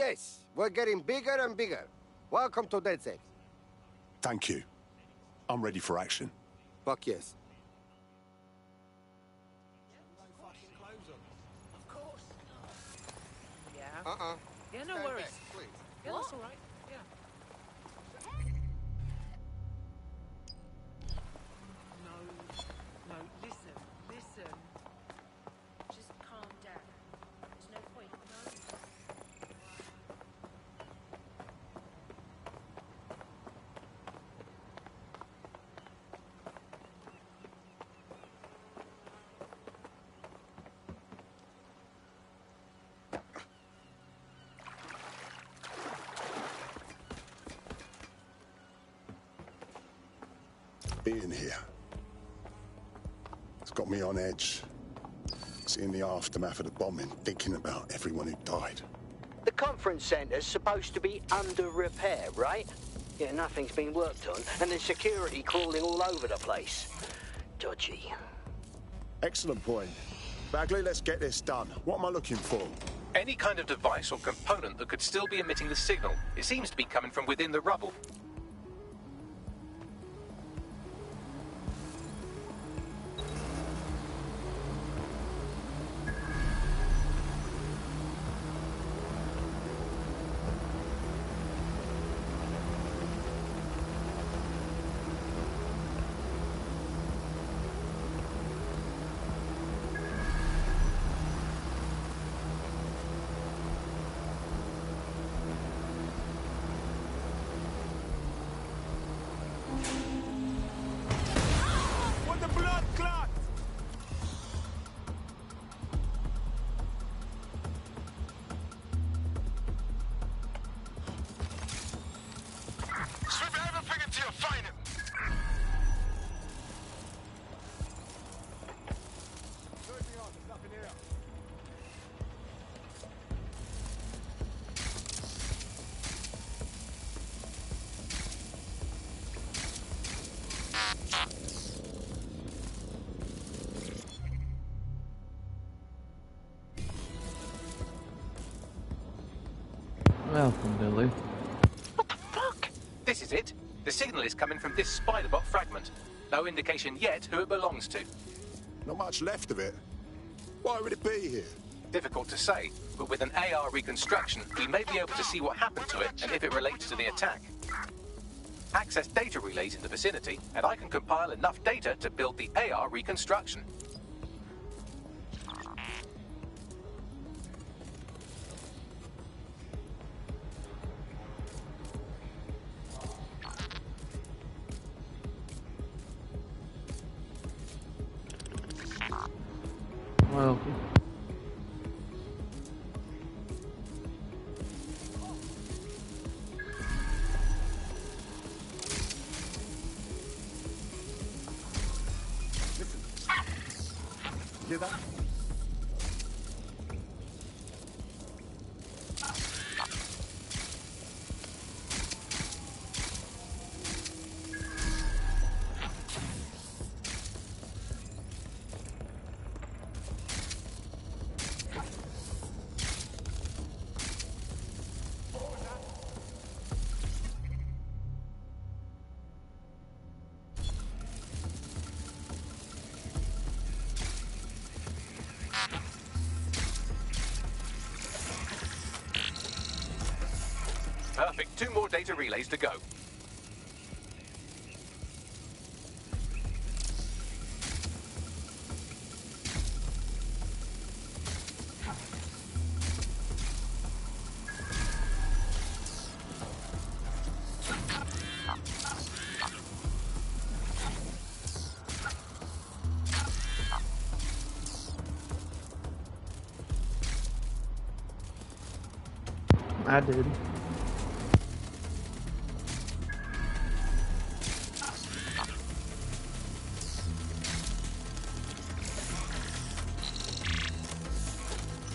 Yes, we're getting bigger and bigger. Welcome to Dead Safe. Thank you. I'm ready for action. Fuck yes. Of course. Yeah. Yeah, no Stand worries. back, please. Yeah, that's all right. Yeah. No, listen. Just calm down. There's no point, no? Being here. It's got me on edge. Seeing the aftermath of the bombing, thinking about everyone who died. The conference centre's supposed to be under repair, right? Yeah, nothing's been worked on, and there's security crawling all over the place. Dodgy. Excellent point. Bagley, let's get this done. What am I looking for? Any kind of device or component that could still be emitting the signal. It seems to be coming from within the rubble. Welcome, Billy. What the fuck? This is it. The signal is coming from this spider-bot fragment. No indication yet who it belongs to. Not much left of it. Why would it be here? Difficult to say, but with an AR reconstruction, we may be able to see what happened to it and if it relates to the attack. Access data relays in the vicinity, and I can compile enough data to build the AR reconstruction. Welcome. Hear that? Perfect. 2 more data relays to go. I did.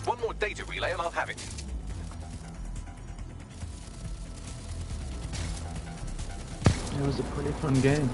One more data relay and I'll have it. It was a pretty fun game.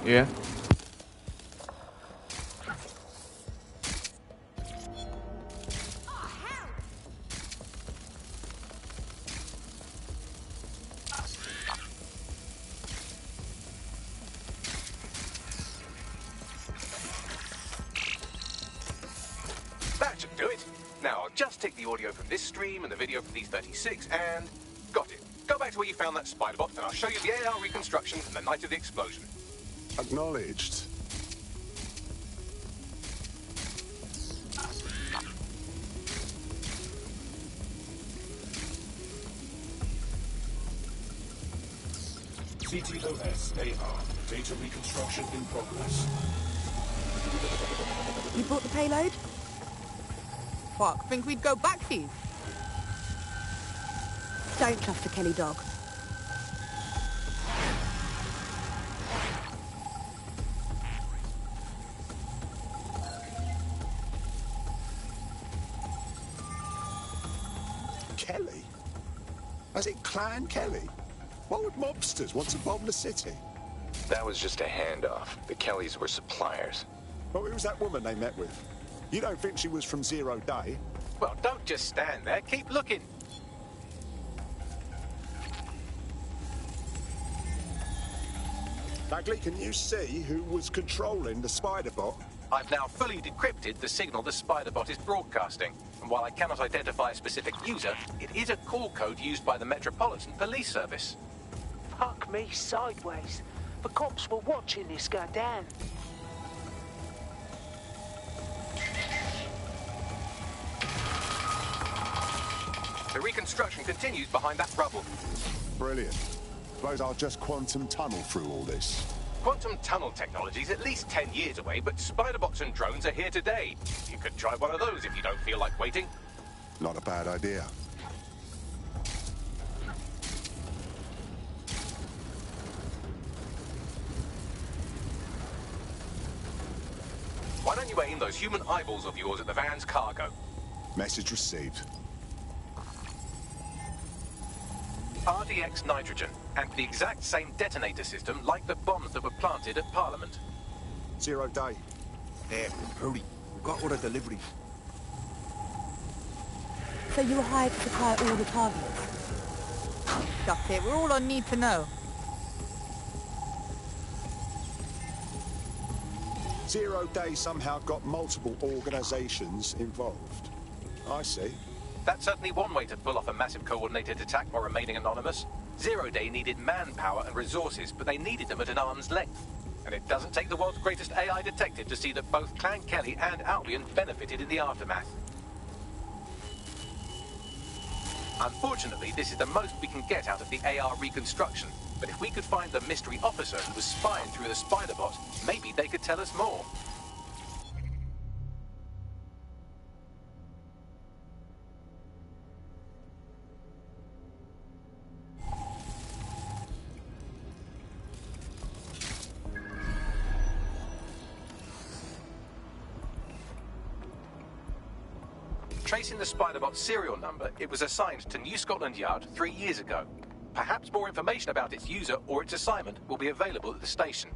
Yeah. That should do it. Now, I'll just take the audio from this stream and the video from these 36 and... got it. Go back to where you found that spider bot and I'll show you the AR reconstruction from the night of the explosion. Acknowledged. CTOS AR. Data reconstruction in progress. You brought the payload? Fuck, think we'd go back for you? Don't trust the Kelly dog. Kelly? Is it Clan Kelly? Why would mobsters want to bomb the city? That was just a handoff. The Kellys were suppliers. Well, who was that woman they met with? You don't think she was from Zero Day? Well, don't just stand there. Keep looking. Bagley, can you see who was controlling the spider bot? I've now fully decrypted the signal the spider bot is broadcasting. And while I cannot identify a specific user, it is a call code used by the Metropolitan Police Service. Fuck me sideways. The cops were watching this go down. The reconstruction continues behind that rubble. Brilliant. Suppose I'll just quantum tunnel through all this. Quantum tunnel technology is at least 10 years away, but spider bots and drones are here today. You could try one of those if you don't feel like waiting. Not a bad idea. Why don't you aim those human eyeballs of yours at the van's cargo? Message received. RDX nitrogen, and the exact same detonator system like the bombs that were planted at Parliament. Zero Day. There, hurry. We've got all the deliveries. So you were hired to supply all the targets? That's it, we're all on need to know. Zero Day somehow got multiple organizations involved. I see. That's certainly one way to pull off a massive coordinated attack while remaining anonymous. Zero Day needed manpower and resources, but they needed them at an arm's length. And it doesn't take the world's greatest AI detective to see that both Clan Kelly and Albion benefited in the aftermath. Unfortunately, this is the most we can get out of the AR reconstruction. But if we could find the mystery officer who was spying through the spider bot, maybe they could tell us more. Tracing the Spiderbot's serial number, it was assigned to New Scotland Yard 3 years ago. Perhaps more information about its user or its assignment will be available at the station.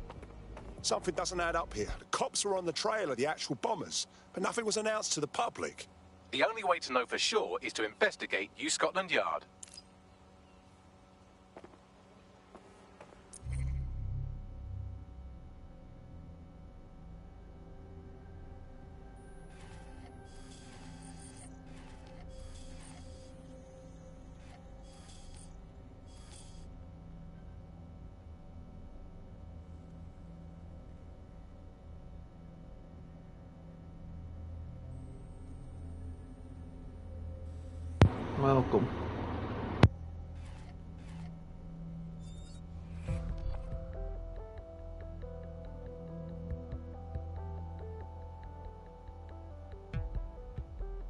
Something doesn't add up here. The cops were on the trail of the actual bombers, but nothing was announced to the public. The only way to know for sure is to investigate New Scotland Yard. Welcome.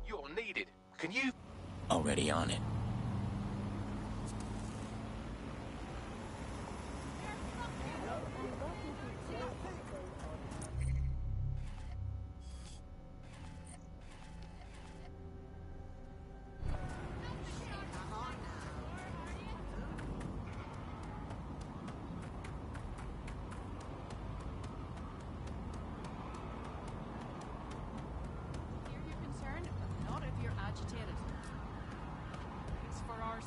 You're needed. Can you... Already on it.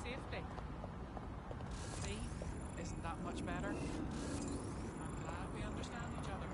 safety. See? Isn't that much better? I'm glad we understand each other.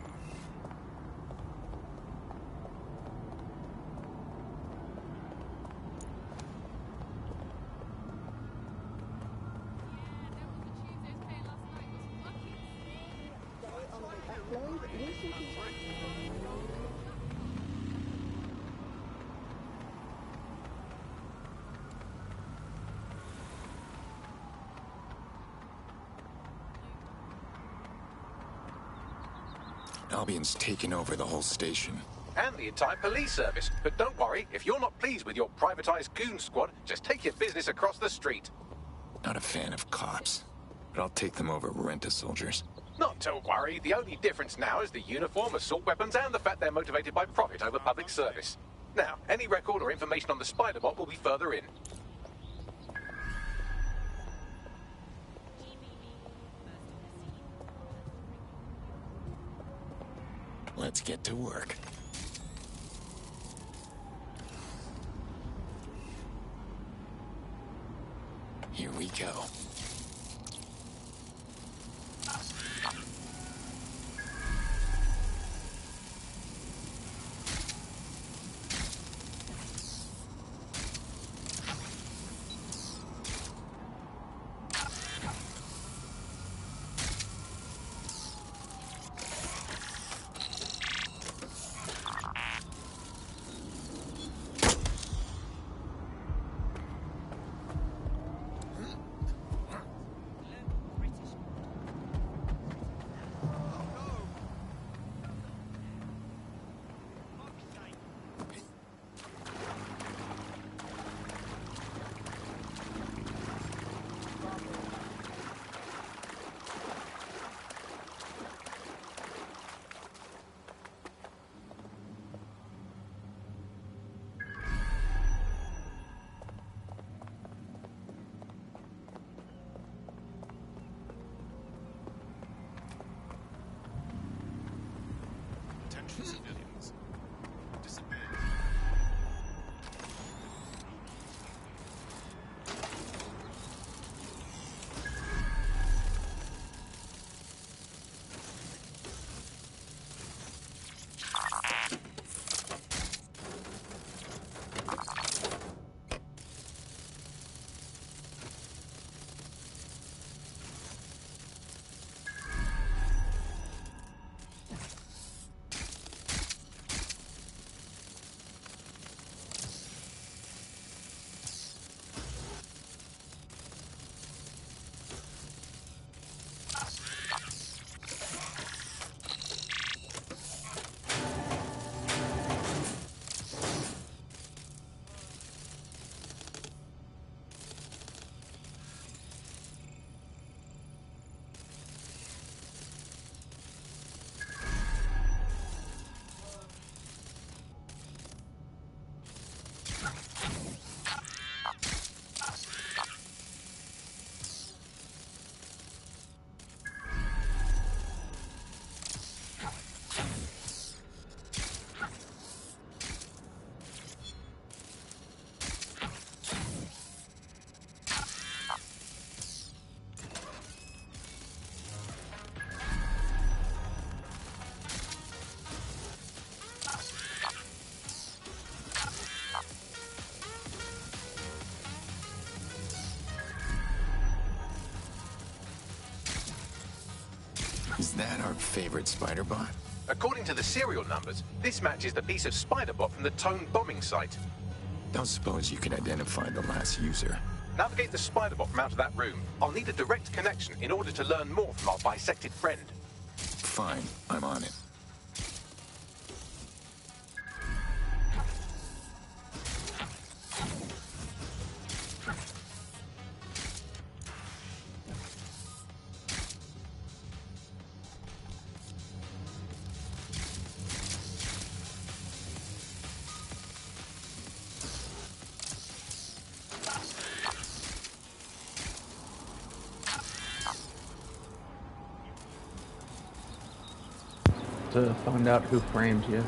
Albion's taken over the whole station. And the entire police service. But don't worry, if you're not pleased with your privatized goon squad, just take your business across the street. Not a fan of cops, but I'll take them over rent-a-soldiers. Not to worry, the only difference now is the uniform, assault weapons, and the fact they're motivated by profit over public service. Now, any record or information on the spider bot will be further in. Let's get to work. Here we go. Civilians. Disappear. Is that our favorite spider bot? According to the serial numbers, this matches the piece of spider bot from the Tone bombing site. Don't suppose you can identify the last user? Navigate the spider bot from out of that room. I'll need a direct connection in order to learn more from our bisected friend. Fine, I'm on it. To find out who framed you.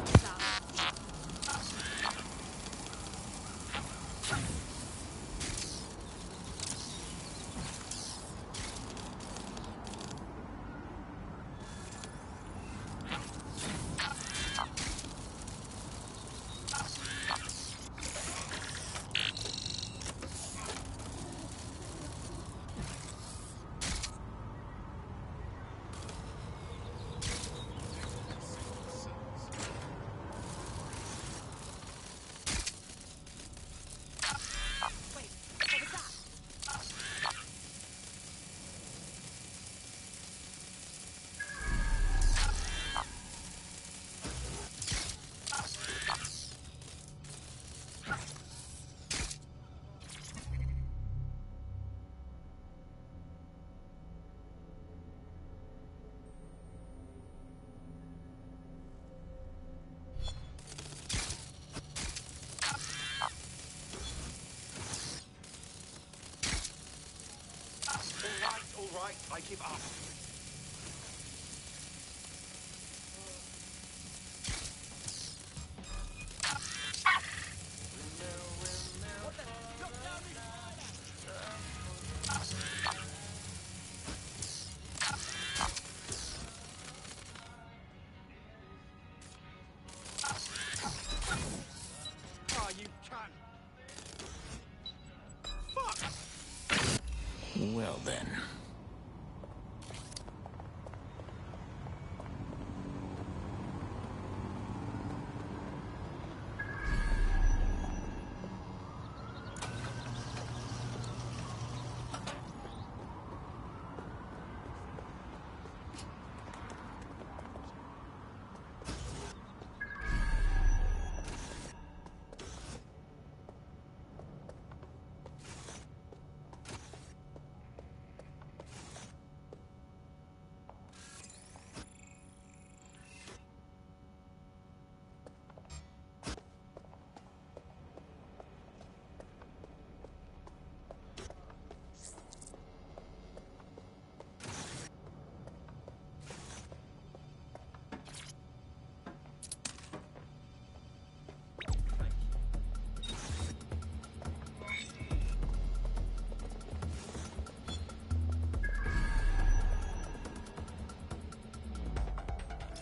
right, I give up. Oh, you cunt. Well then.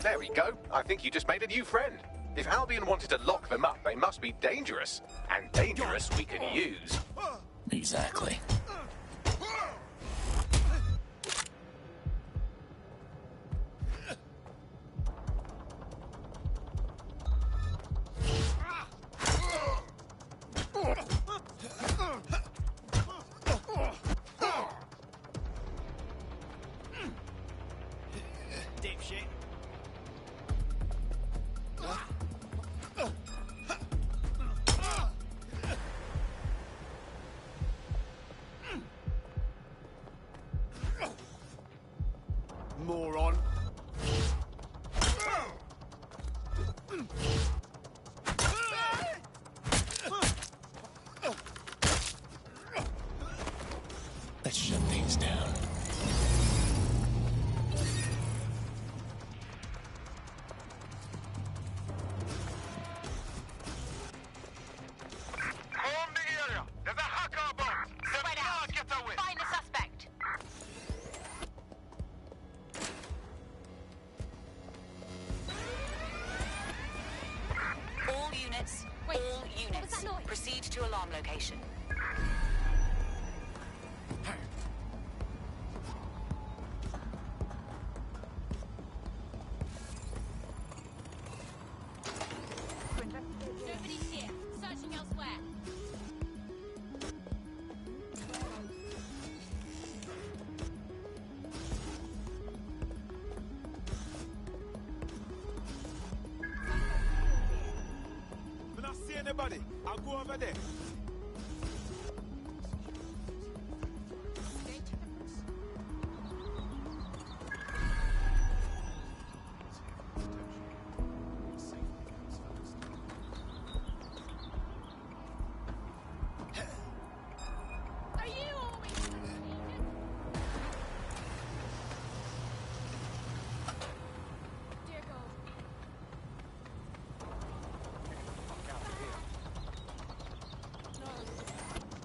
There we go. I think you just made a new friend. If Albion wanted to lock them up, they must be dangerous. And dangerous we can use. Exactly. Dipshit. Moron. Let's shut things down. Find the suspect. All units, proceed to alarm location. Nobody's here. Searching elsewhere. When I see anybody, I'll go over there. Are you always Dear God.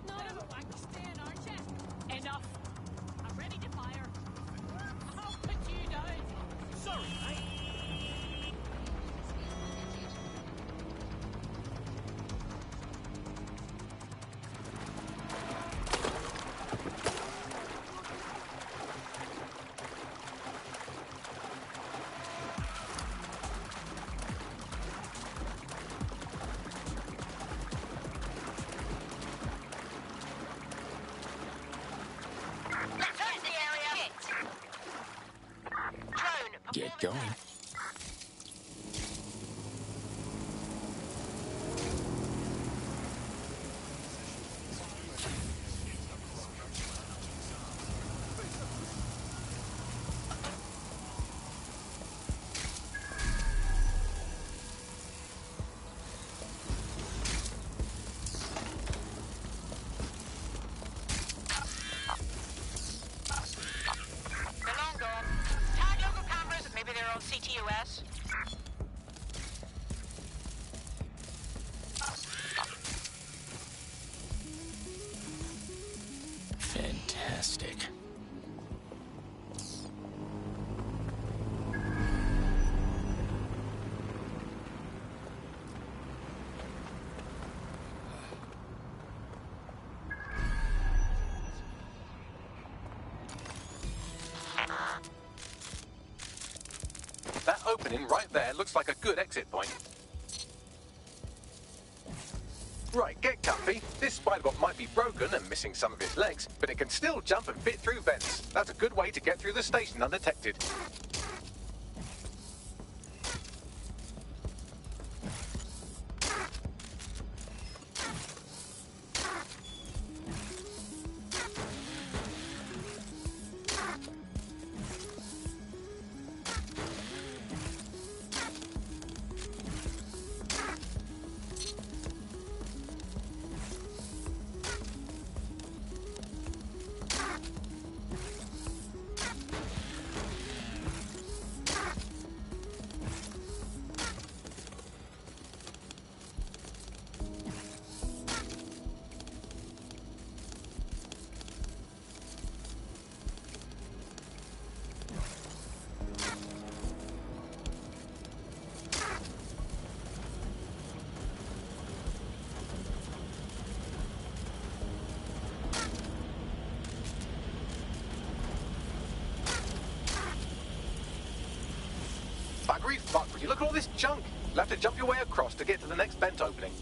No, I can stand, aren't you? Enough. I'm ready to fire. I'll put you down. Sorry, mate. Search the area. Drone. Get going. stick. That opening right there looks like a good exit point. Right, get comfy. This spiderbot might be broken and missing some of its legs, but it can still jump and fit through vents. That's a good way to get through the station undetected. Buggery fuck, would you look at all this junk? You'll have to jump your way across to get to the next vent opening.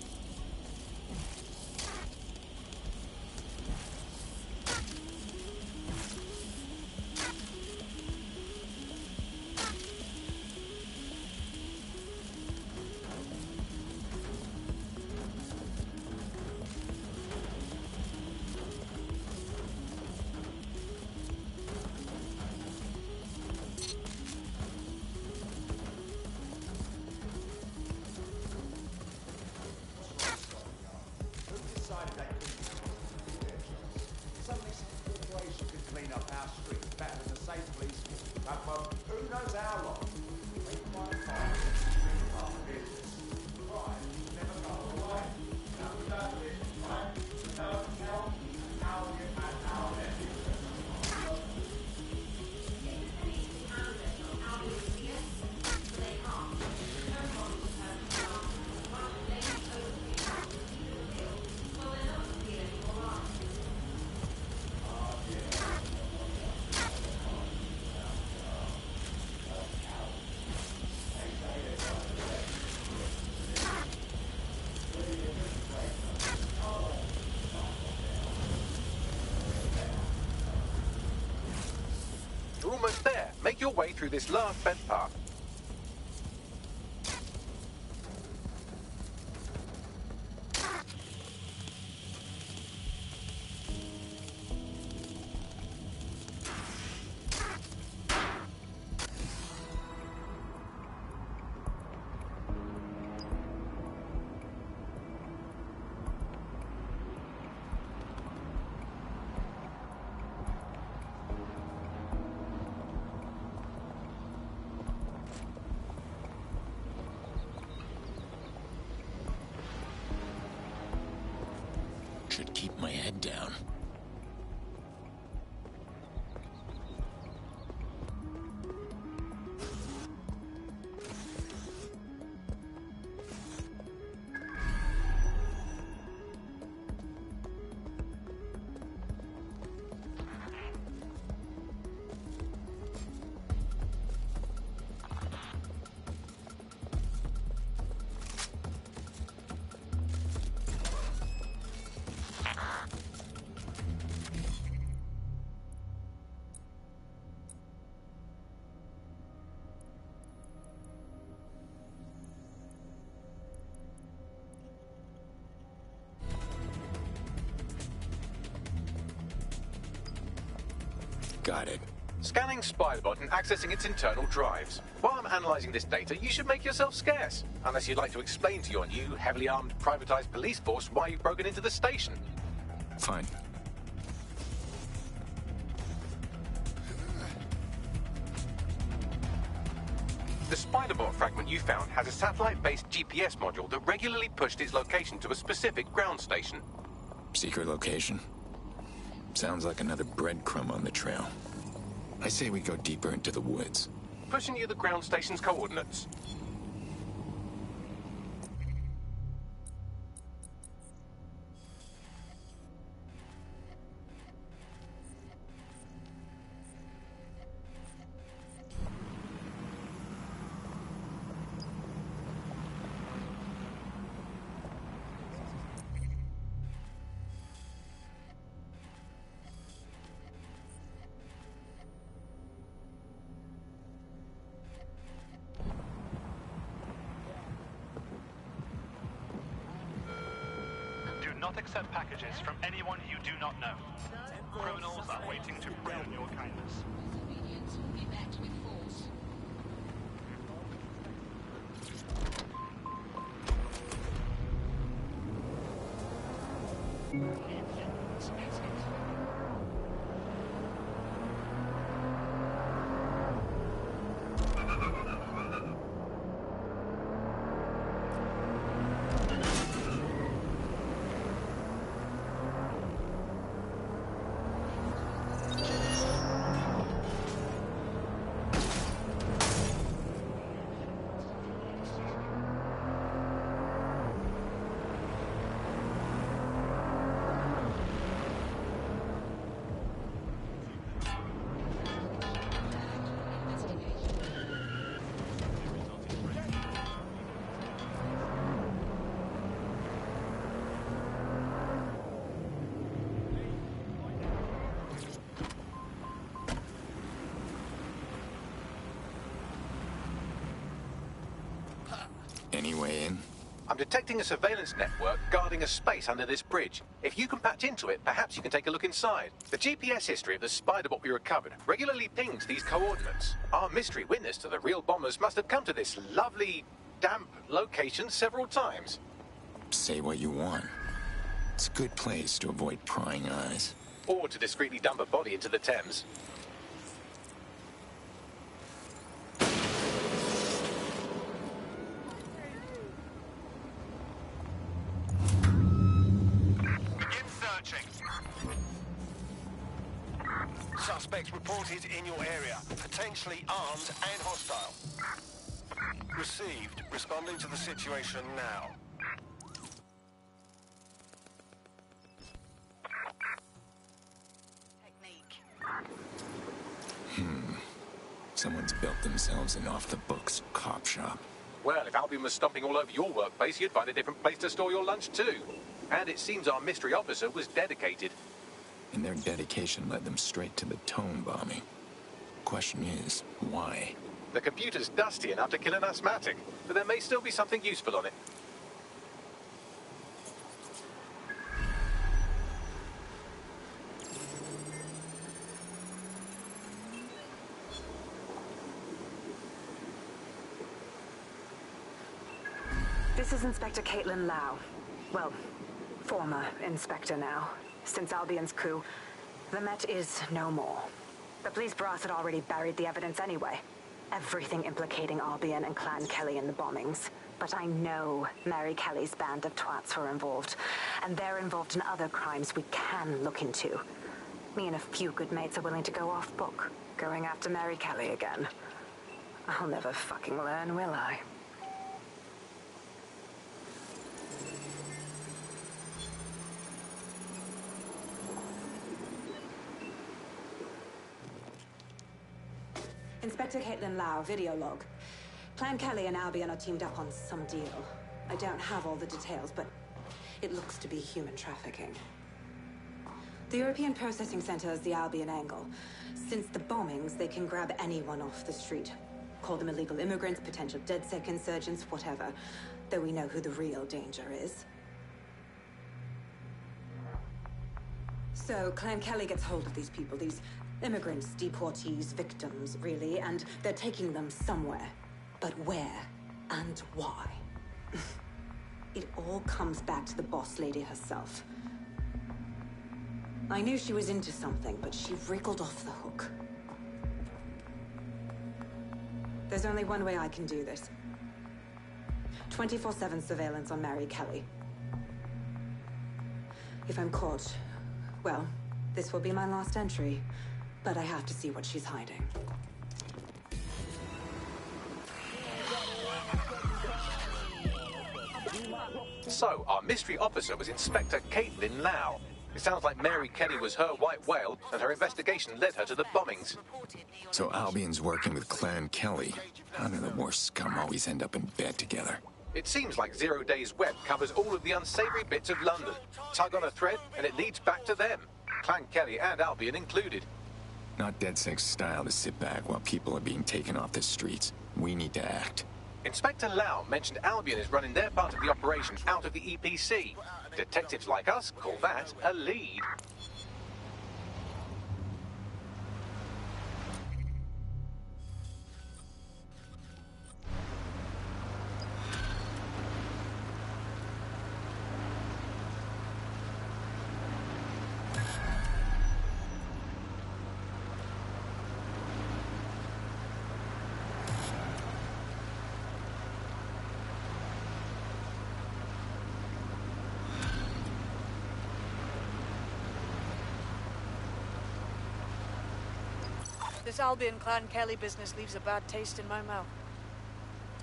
You're almost there. Make your way through this last vent path. Should keep my head down. Got it. Scanning Spiderbot and accessing its internal drives. While I'm analysing this data, you should make yourself scarce. Unless you'd like to explain to your new, heavily armed, privatised police force why you've broken into the station. Fine. The Spiderbot fragment you found has a satellite-based GPS module that regularly pushed its location to a specific ground station. Secret location. Sounds like another breadcrumb on the trail. I say we go deeper into the woods. Pushing you the ground station's coordinates. Not accept packages from anyone you do not know. Criminals are waiting to ruin your kindness. Any way in? I'm detecting a surveillance network guarding a space under this bridge. If you can patch into it, perhaps you can take a look inside. The GPS history of the spider bot we recovered regularly pings these coordinates. Our mystery witness to the real bombers must have come to this lovely, damp location several times. Say what you want. It's a good place to avoid prying eyes. Or to discreetly dump a body into the Thames. Suspects reported in your area, potentially armed and hostile. Received. Responding to the situation now. Someone's built themselves an off-the-books cop shop. Well, if Albion was stomping all over your workplace, you'd find a different place to store your lunch too. And it seems our mystery officer was dedicated. And their dedication led them straight to the tone bombing. Question is, why? The computer's dusty enough to kill an asthmatic, but there may still be something useful on it. This is Inspector Caitlin Lau. Well, former inspector now. Since Albion's coup, the Met is no more. The police brass had already buried the evidence anyway. Everything implicating Albion and Clan Kelly in the bombings. But I know Mary Kelly's band of twats were involved. And they're involved in other crimes we can look into. Me and a few good mates are willing to go off book, going after Mary Kelly again. I'll never fucking learn, will I? Inspector Caitlin Lau, video log. Clan Kelly and Albion are teamed up on some deal. I don't have all the details, but it looks to be human trafficking. The European Processing Center is the Albion angle. Since the bombings, they can grab anyone off the street. Call them illegal immigrants, potential DedSec insurgents, whatever. Though we know who the real danger is. So, Clan Kelly gets hold of these people, these immigrants, deportees, victims, really, and they're taking them somewhere. But where and why? It all comes back to the boss lady herself. I knew she was into something, but she wriggled off the hook. There's only one way I can do this. 24/7 surveillance on Mary Kelly. If I'm caught, well, This will be my last entry, but I have to see what she's hiding. So, our mystery officer was Inspector Caitlin Lau. It sounds like Mary Kelly was her white whale, and her investigation led her to the bombings. So Albion's working with Clan Kelly. How do the worst scum always end up in bed together? It seems like 0 Days Web covers all of the unsavory bits of London. Tug on a thread, and it leads back to them. Clan Kelly and Albion included. Not DedSec's style to sit back while people are being taken off the streets. We need to act. Inspector Lau mentioned Albion is running their part of the operation out of the EPC. Detectives like us call that a lead. This Albion Clan Kelly business leaves a bad taste in my mouth.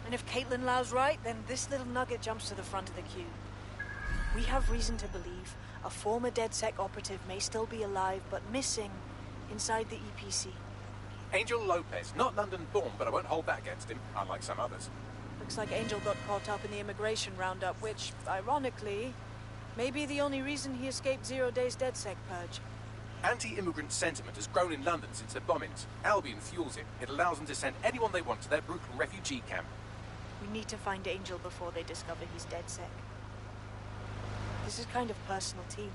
And if Caitlin Lau's right, then this little nugget jumps to the front of the queue. We have reason to believe a former DedSec operative may still be alive, but missing inside the EPC. Angel Lopez, not London-born, but I won't hold that against him, unlike some others. Looks like Angel got caught up in the immigration roundup, which, ironically, may be the only reason he escaped 0 Days DedSec purge. Anti-immigrant sentiment has grown in London since the bombings. Albion fuels it. It allows them to send anyone they want to their brutal refugee camp. We need to find Angel before they discover he's DedSec. This is kind of personal team.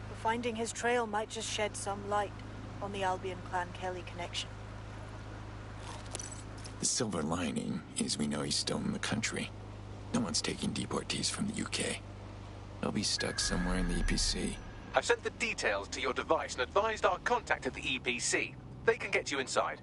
But finding his trail might just shed some light on the Albion Clan Kelly connection. The silver lining is we know he's still in the country. No one's taking deportees from the UK. They'll be stuck somewhere in the EPC. I've sent the details to your device and advised our contact at the EPC. They can get you inside.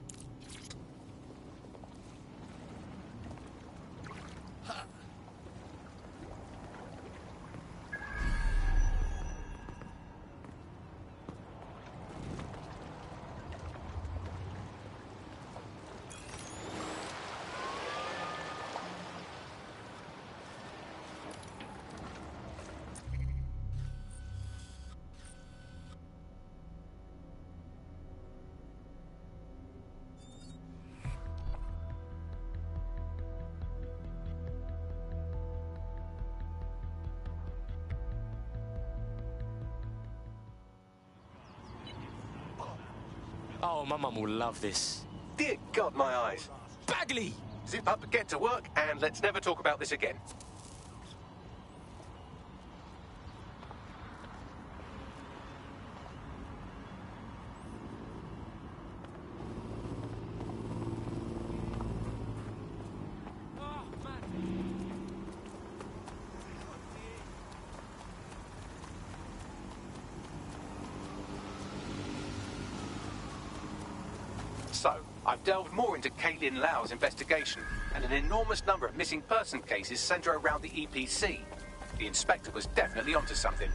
Oh, my mum will love this. Dear God, my eyes. Bagley! Zip up, get to work, and let's never talk about this again. So, I've delved more into Caitlin Lau's investigation, and an enormous number of missing person cases centre around the EPC. The inspector was definitely onto something.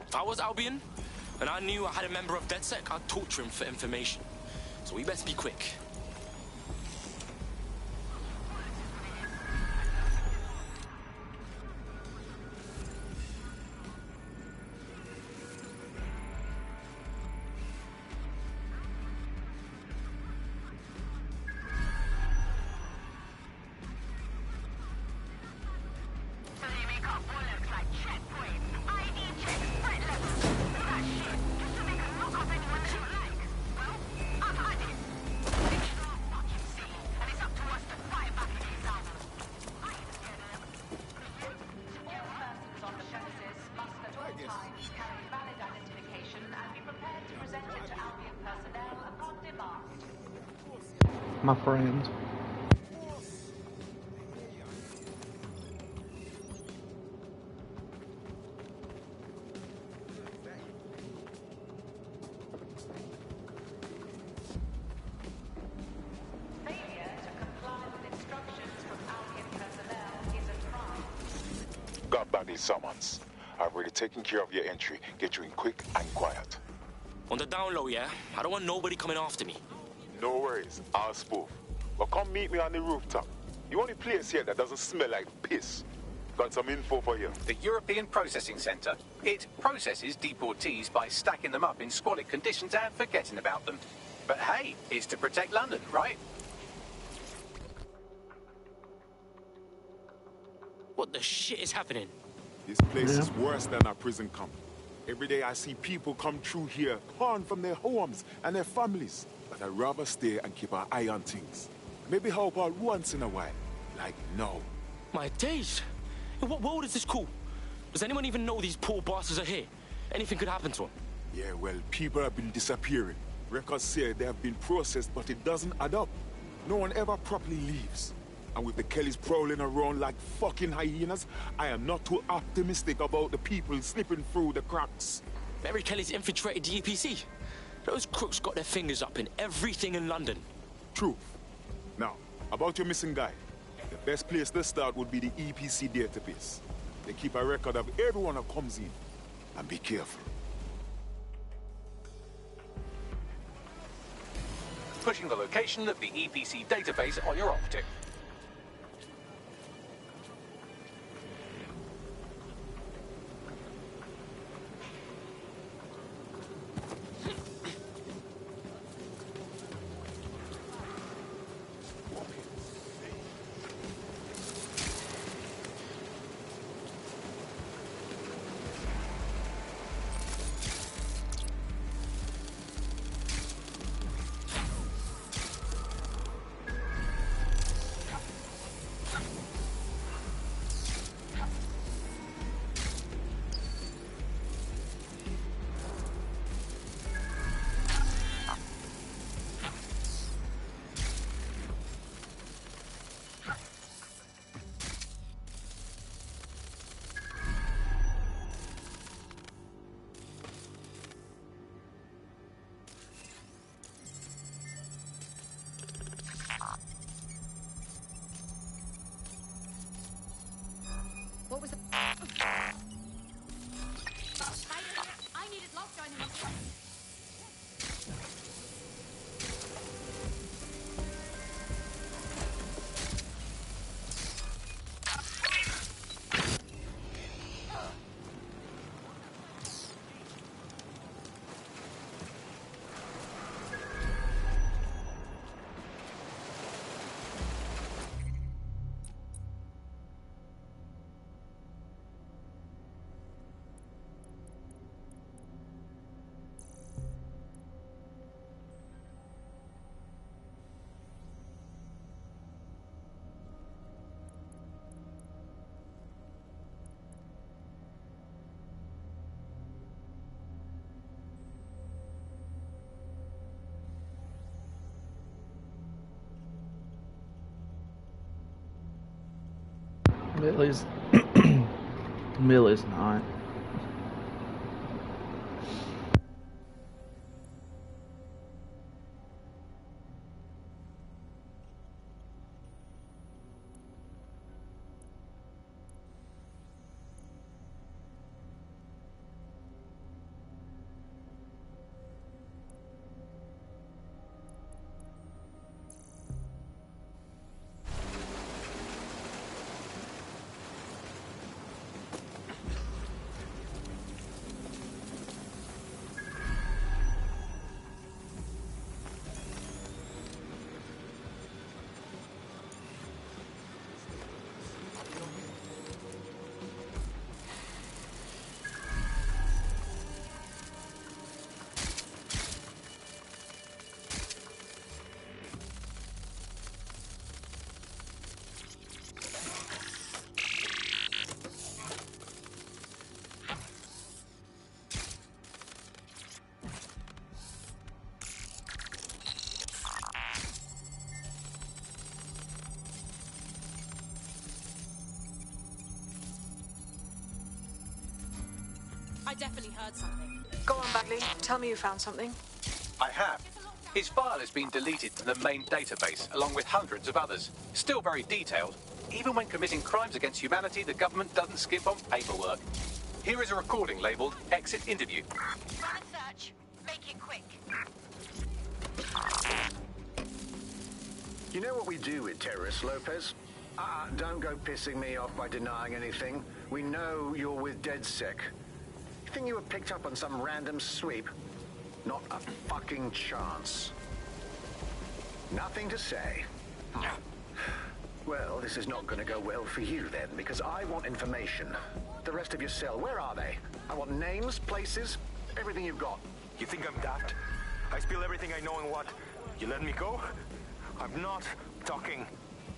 If I was Albion, and I knew I had a member of DedSec, I'd torture him for information. So we best be quick. My friend. Got Bagley summons. I've already taken care of your entry. Get you in quick and quiet. On the down low, yeah? I don't want nobody coming after me. No worries, I'll spoof. But come meet me on the rooftop. The only place here that doesn't smell like piss. Got some info for you. The European Processing Centre. It processes deportees by stacking them up in squalid conditions and forgetting about them. But hey, it's to protect London, right? What the shit is happening? This place is worse than a prison camp. Every day I see people come through here, torn from their homes and their families. But I'd rather stay and keep an eye on things. Maybe help out once in a while. Like now. My days! In what world is this cool? Does anyone even know these poor bastards are here? Anything could happen to them. Yeah, well, people have been disappearing. Records say they have been processed, but it doesn't add up. No one ever properly leaves. And with the Kellys prowling around like fucking hyenas, I am not too optimistic about the people slipping through the cracks. Mary Kelly's infiltrated the EPC. Those crooks got their fingers up in everything in London. Truth. Now, about your missing guy. The best place to start would be the EPC database. They keep a record of everyone that comes in. And be careful. Pushing the location of the EPC database on your optic. What was the... I needed lockdown in the... Millie's not. I definitely heard something. Go on, Bagley. Tell me you found something. I have. His file has been deleted from the main database, along with hundreds of others. Still very detailed. Even when committing crimes against humanity, the government doesn't skimp on paperwork. Here is a recording labelled Exit Interview. Run a search. Make Make it quick. You know what we do with terrorists, Lopez? Don't go pissing me off by denying anything. We know you're with DedSec. You think you were picked up on some random sweep? Not a fucking chance. Nothing to say. Well, this is not going to go well for you then, because I want information. The rest of your cell, where are they? I want names, places, everything you've got. You think I'm daft? I spill everything I know and what? You let me go? I'm not talking.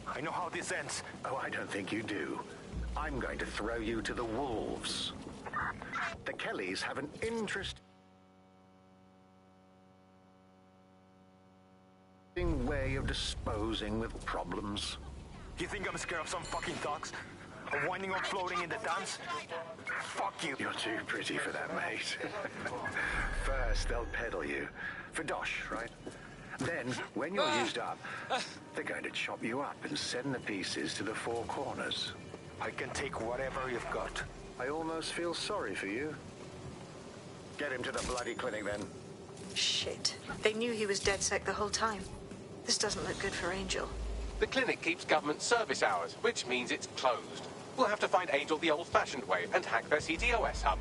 I know how this ends. Oh, I don't think you do. I'm going to throw you to the wolves. The Kellys have an interesting way of disposing with problems. You think I'm scared of some fucking dogs? Of winding up floating in the dance? Fuck you. You're too pretty for that, mate. First, they'll peddle you. For dosh, right? Then, when you're used up, they're going to chop you up and send the pieces to the four corners. I can take whatever you've got. I almost feel sorry for you. Get him to the bloody clinic, then. Shit. They knew he was DedSec the whole time. This doesn't look good for Angel. The clinic keeps government service hours, which means it's closed. We'll have to find Angel the old-fashioned way and hack their CTOS hub.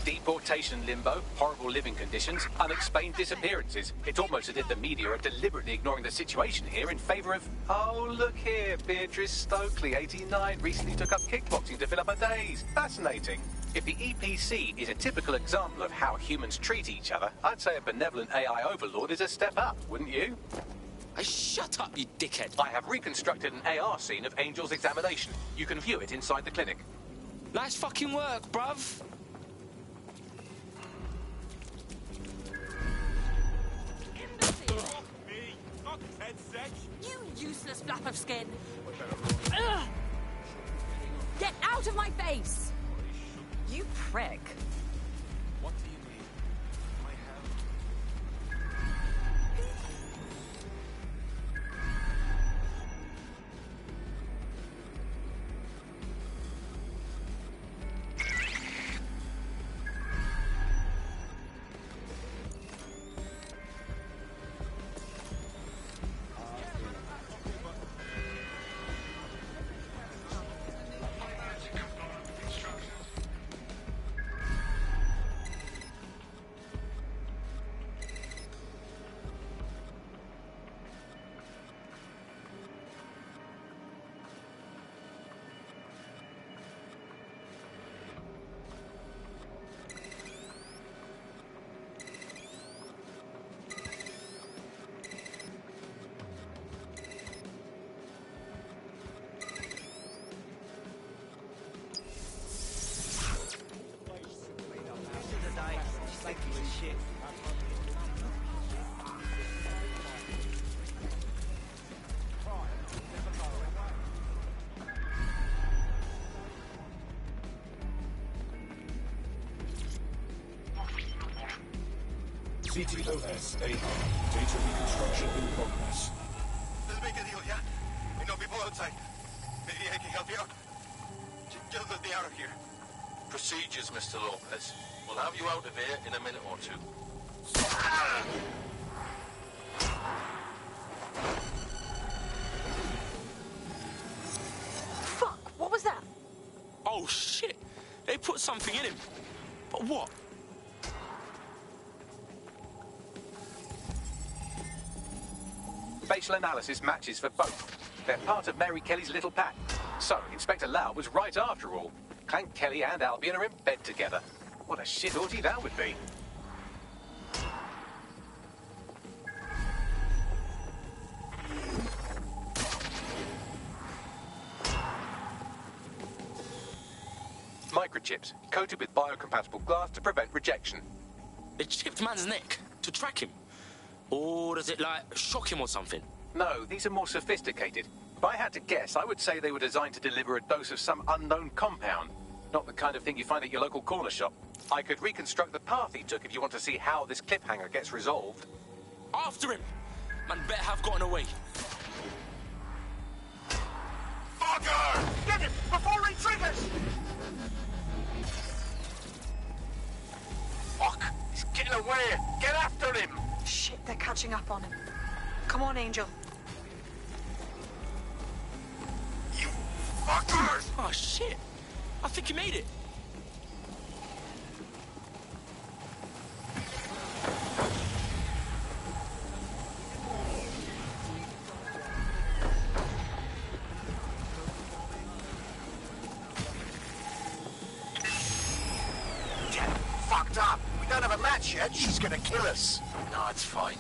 Deportation limbo, horrible living conditions, unexplained disappearances. It's almost as if the media are deliberately ignoring the situation here in favour of... Oh, look here, Beatrice Stokely, 89, recently took up kickboxing to fill up her days. Fascinating. If the EPC is a typical example of how humans treat each other, I'd say a benevolent AI overlord is a step up, wouldn't you? Shut up, you dickhead. I have reconstructed an AR scene of Angel's examination. You can view it inside the clinic. Nice fucking work, bruv. You useless flap of skin! Ugh. Get out of my face! You prick. What do you need? I have... CTOS AR. Data reconstruction in progress. Let's make a deal, yeah? I know people outside. Maybe I can help you out. Just let me out of here. Procedures, Mr. Lopez. We'll have you out of here in a minute or two. Fuck, what was that? Oh, shit. They put something in him. But what? Facial analysis matches for both. They're part of Mary Kelly's little pack. So, Inspector Lau was right after all. Clank Kelly and Albion are in bed together. What a shit orgy that would be. Microchips, coated with biocompatible glass to prevent rejection. They chipped man's neck to track him. Or does it, like, shock him or something? No, these are more sophisticated. If I had to guess, I would say they were designed to deliver a dose of some unknown compound. Not the kind of thing you find at your local corner shop. I could reconstruct the path he took if you want to see how this cliffhanger gets resolved. After him! Man better have gotten away. Fucker! Get him before he triggers! here! Get after him! Shit, they're catching up on him. Come on, Angel. You fuckers! Oh, shit. I think he made it. Fucked up. We don't have a match yet. She's gonna kill us. No, it's fine.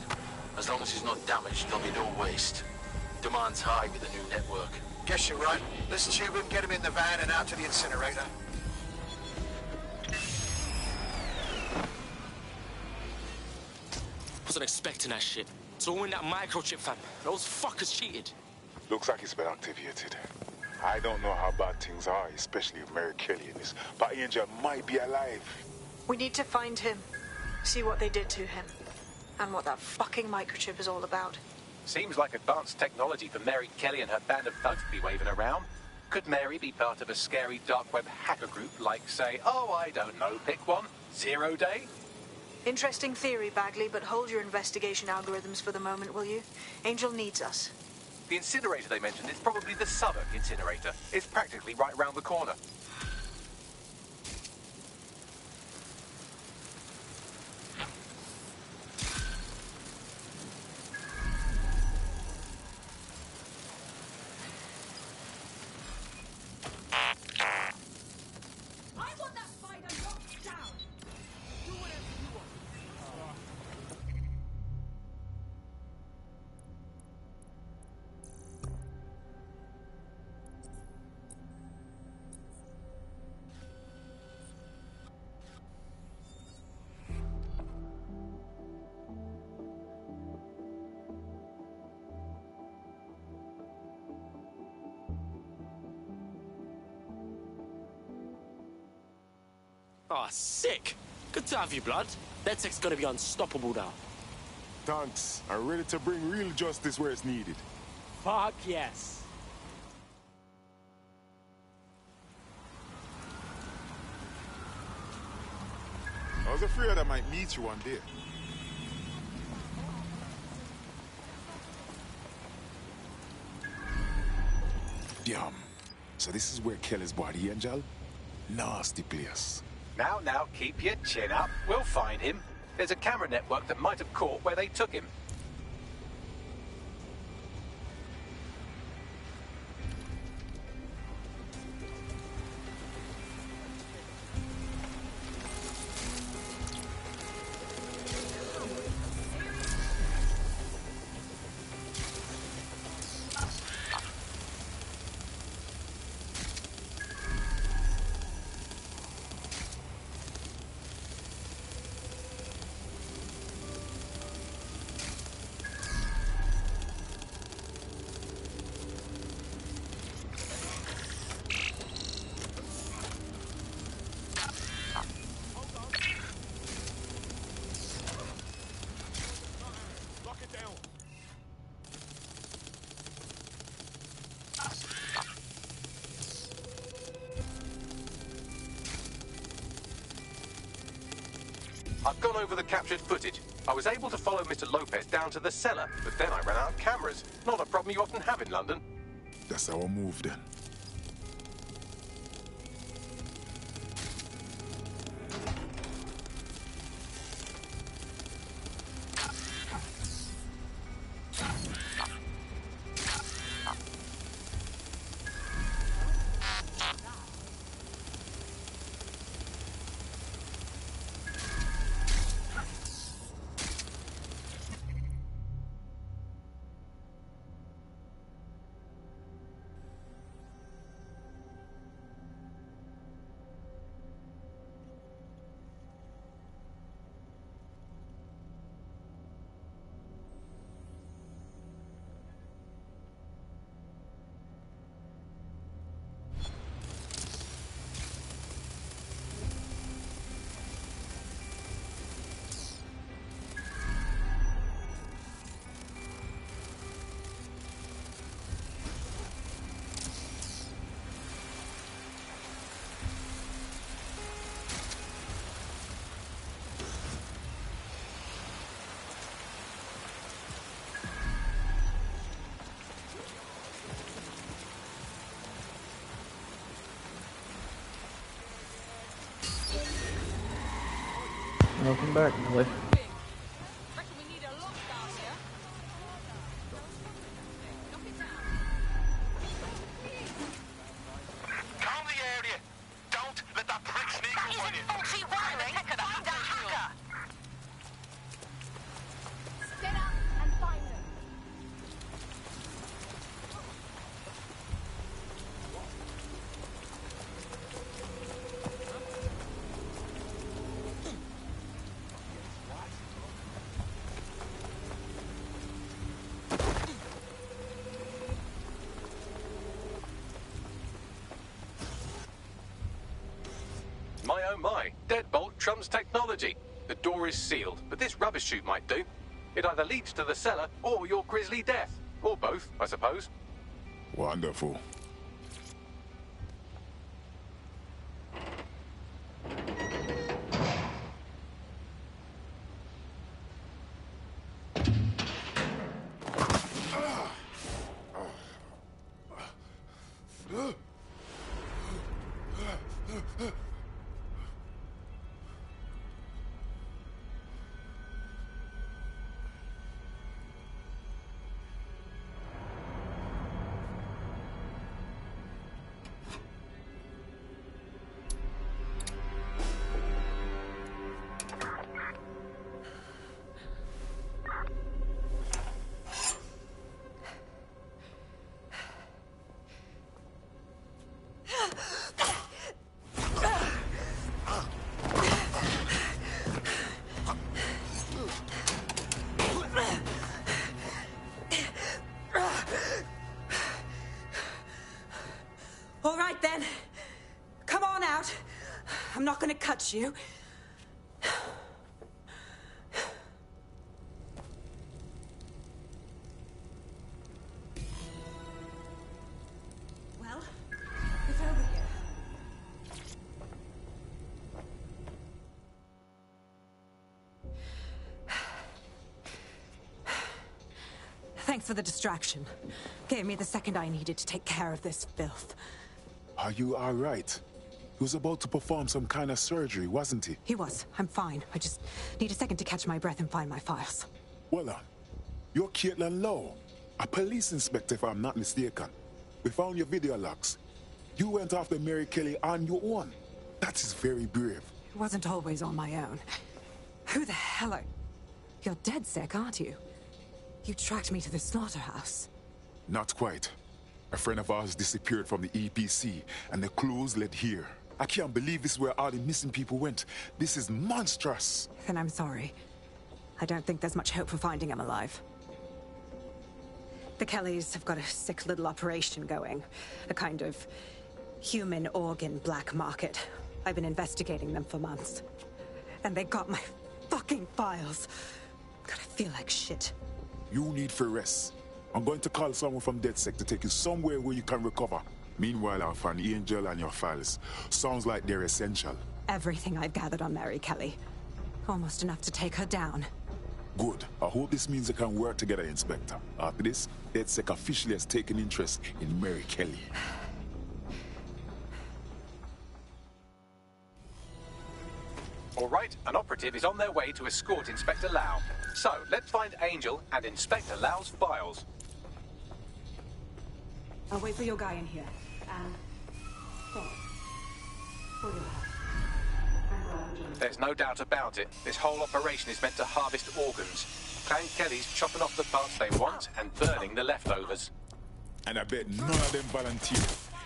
As long as he's not damaged, there'll be no waste. Demand's high with the new network. Guess you're right. Let's tube him, get him in the van and out to the incinerator. Wasn't expecting that shit. So win that microchip, fam. Those fuckers cheated. Looks like it's been activated. I don't know how bad things are, especially if Mary Kelly in this, but Angel might be alive. We need to find him, see what they did to him, and what that fucking microchip is all about. Seems like advanced technology for Mary Kelly and her band of thugs to be waving around. Could Mary be part of a scary dark web hacker group like, say, oh, I don't know, pick one, 0 Day? Interesting theory, Bagley, but hold your investigation algorithms for the moment, will you? Angel needs us. The incinerator they mentioned is probably the Southwark incinerator. It's practically right round the corner. I want that spider knocked down. Do whatever you want. Oh, sick. Good to have you, blood. That tech's gonna be unstoppable now. Thanks. I'm ready to bring real justice where it's needed. Fuck yes. I was afraid I might meet you one day. Damn. So this is where Kelly's body, Angel? Nasty place. Now, keep your chin up. We'll find him. There's a camera network that might have caught where they took him. I've gone over the captured footage. I was able to follow Mr. Lopez down to the cellar, but then I ran out of cameras. Not a problem you often have in London. That's our move then. Welcome back, Millie. Calm the area. Don't let that prick sneak up on you. Faulty wiring. Find the hacker. Get up and find them. My oh my, deadbolt trumps technology. The door is sealed, but this rubbish chute might do. It either leads to the cellar or your grisly death. Or both, I suppose. Wonderful. All right, then. Come on out. I'm not gonna cut you. Well, it's over here. Thanks for the distraction. Gave me the second I needed to take care of this filth. Are you all right? He was about to perform some kind of surgery, wasn't he? He was. I'm fine. I just need a second to catch my breath and find my files. Well, you're Caitlin Lowe, a police inspector, if I'm not mistaken. We found your video logs. You went after Mary Kelly on your own. That is very brave. It wasn't always on my own. Who the hell are... You're dead sick, aren't you? You tracked me to the slaughterhouse. Not quite. A friend of ours disappeared from the EPC, and the clues led here. I can't believe this is where all the missing people went. This is monstrous. Then I'm sorry. I don't think there's much hope for finding him alive. The Kellys have got a sick little operation going. A kind of human organ black market. I've been investigating them for months. And they got my fucking files. God, I feel like shit. You need for rest. I'm going to call someone from DedSec to take you somewhere where you can recover. Meanwhile, I'll find Angel and your files. Sounds like they're essential. Everything I've gathered on Mary Kelly. Almost enough to take her down. Good. I hope this means they can work together, Inspector. After this, DedSec officially has taken interest in Mary Kelly. All right, an operative is on their way to escort Inspector Lau. So, let's find Angel and Inspector Lau's files. I'll wait for your guy in here. And... thanks. For your help. There's no doubt about it. This whole operation is meant to harvest organs. Clan Kelly's chopping off the parts they want and burning the leftovers. And I bet none of them volunteer.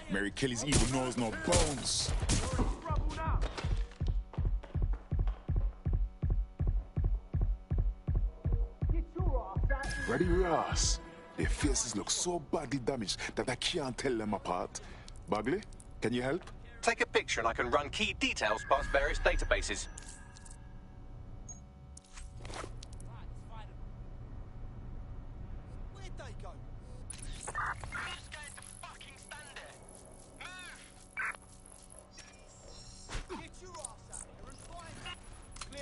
Mary Kelly's evil knows no bones. Reddy Ross. Their faces look so badly damaged that I can't tell them apart. Bagley, can you help? Take a picture and I can run key details past various databases. Where'd they go?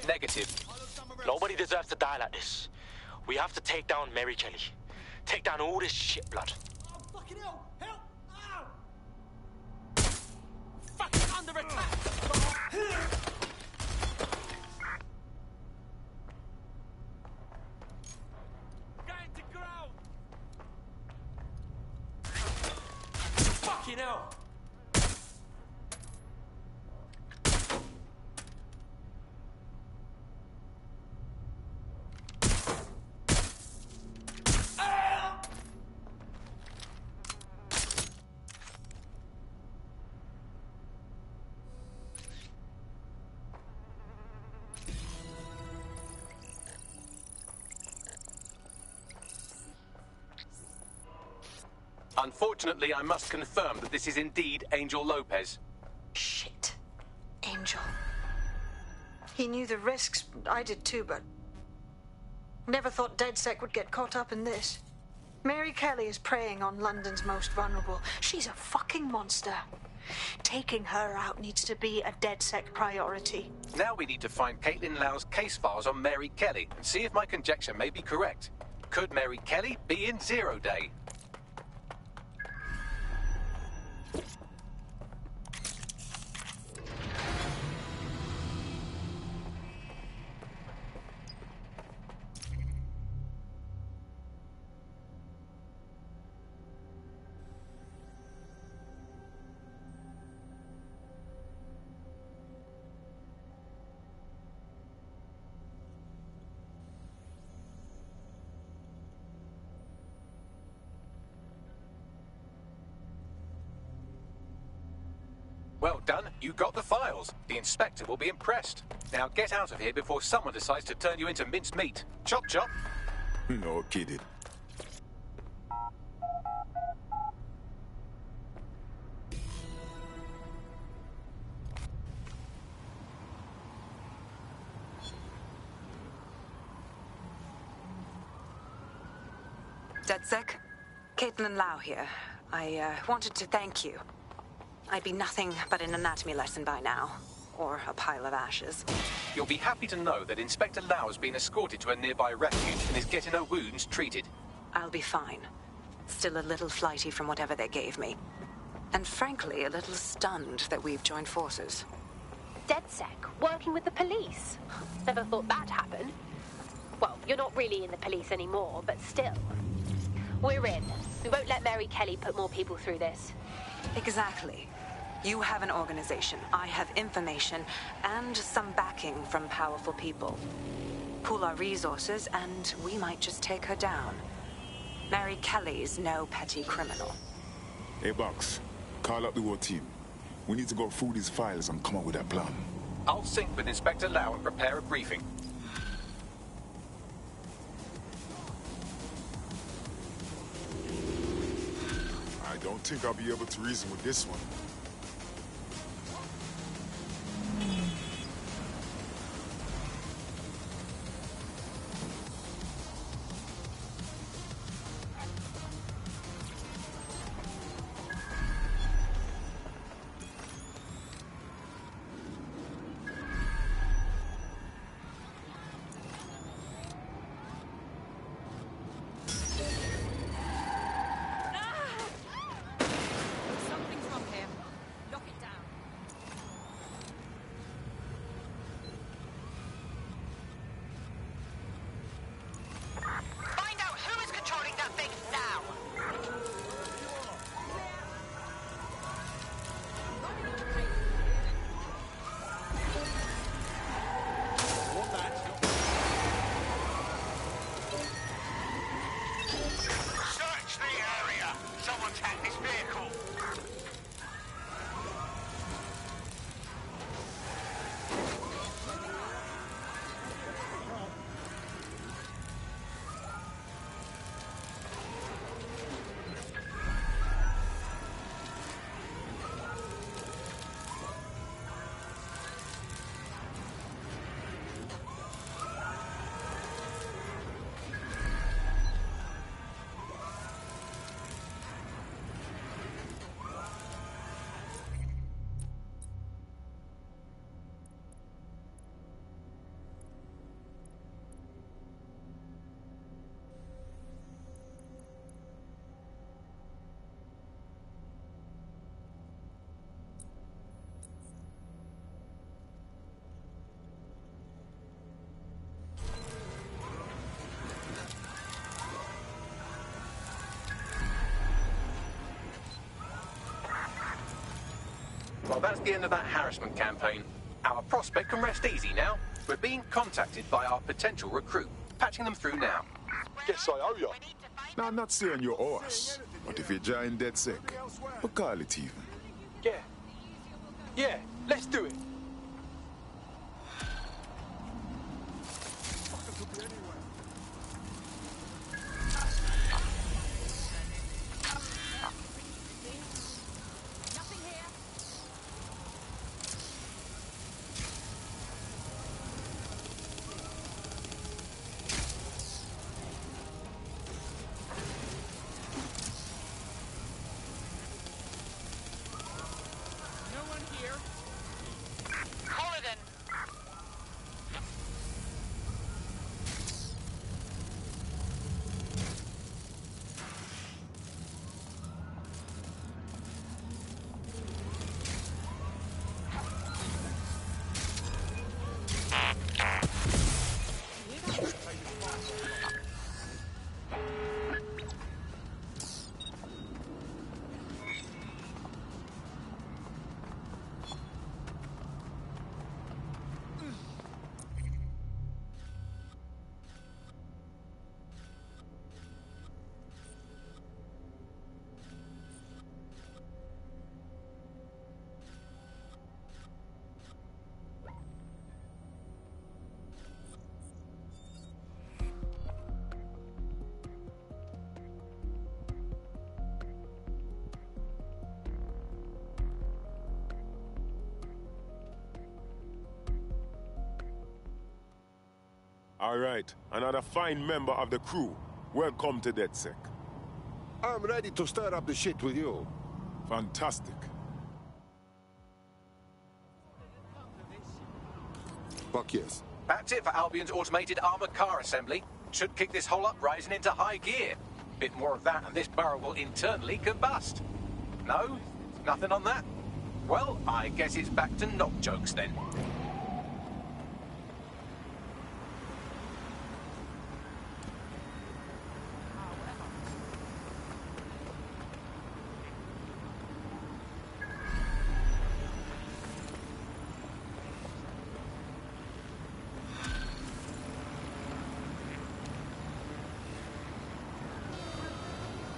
Negative. Nobody deserves to die like this. We have to take down Mary Kelly. Take down all this shit blood. Oh, fucking hell! Help! Ow! Fucking under attack! Fucking hell. Unfortunately, I must confirm that this is indeed Angel Lopez. Shit. Angel. He knew the risks. I did too, but... never thought DedSec would get caught up in this. Mary Kelly is preying on London's most vulnerable. She's a fucking monster. Taking her out needs to be a DedSec priority. Now we need to find Caitlin Lau's case files on Mary Kelly and see if my conjecture may be correct. Could Mary Kelly be in Zero Day? Well done, you got the files. The inspector will be impressed. Now get out of here before someone decides to turn you into minced meat. Chop chop. No kidding. DedSec? Caitlin Lau here. I wanted to thank you. I'd be nothing but an anatomy lesson by now. Or a pile of ashes. You'll be happy to know that Inspector Lau has been escorted to a nearby refuge and is getting her wounds treated. I'll be fine. Still a little flighty from whatever they gave me. And frankly, a little stunned that we've joined forces. DedSec, working with the police. Never thought that'd happen. Well, you're not really in the police anymore, but still. We're in. We won't let Mary Kelly put more people through this. Exactly. You have an organization, I have information, and some backing from powerful people. Pool our resources, and we might just take her down. Mary Kelly's no petty criminal. Hey, Box. Call up the whole team. We need to go through these files and come up with a plan. I'll sync with Inspector Lau and prepare a briefing. I don't think I'll be able to reason with this one. Well, that's the end of that harassment campaign. Our prospect can rest easy now. We're being contacted by our potential recruit. Patching them through now. Guess I owe you. Now, I'm not saying you're horse, but if you're giant dead sick, we'll call it even. Yeah. Yeah, let's do it. All right, another fine member of the crew. Welcome to DedSec. I'm ready to stir up the shit with you. Fantastic. Fuck yes. That's it for Albion's automated armored car assembly. Should kick this whole uprising into high gear. Bit more of that and this barrel will internally combust. No? Nothing on that? Well, I guess it's back to knock jokes then.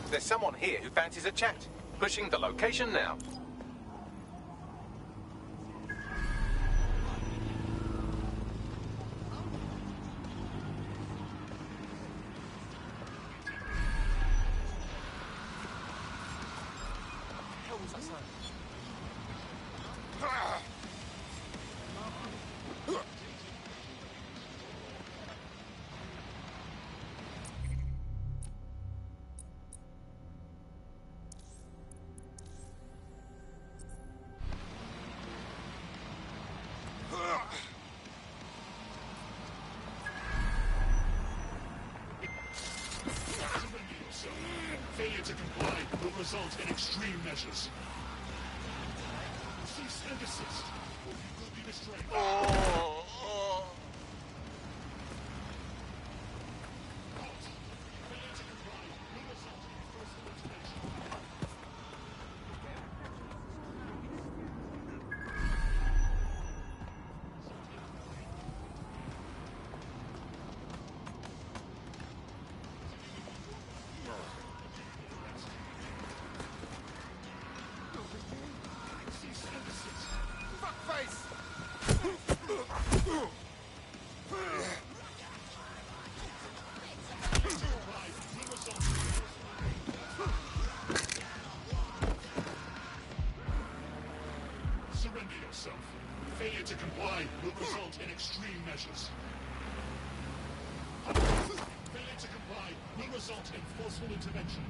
There's someone here who fancies a chat. Pushing the location now. Failure to comply will result in extreme measures. Cease and desist, or you will be restrained. Failure to comply will result in forceful intervention. Surrender yourself. Failure to comply will result in extreme measures. Failure to comply will result in forceful intervention.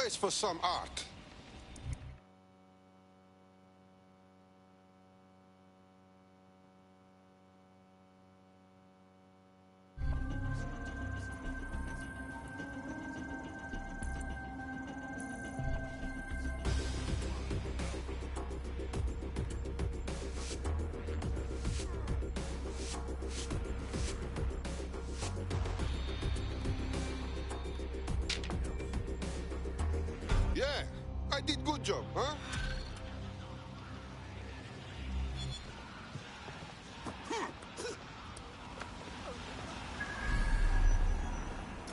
place for some art. Yeah, I did good job, huh?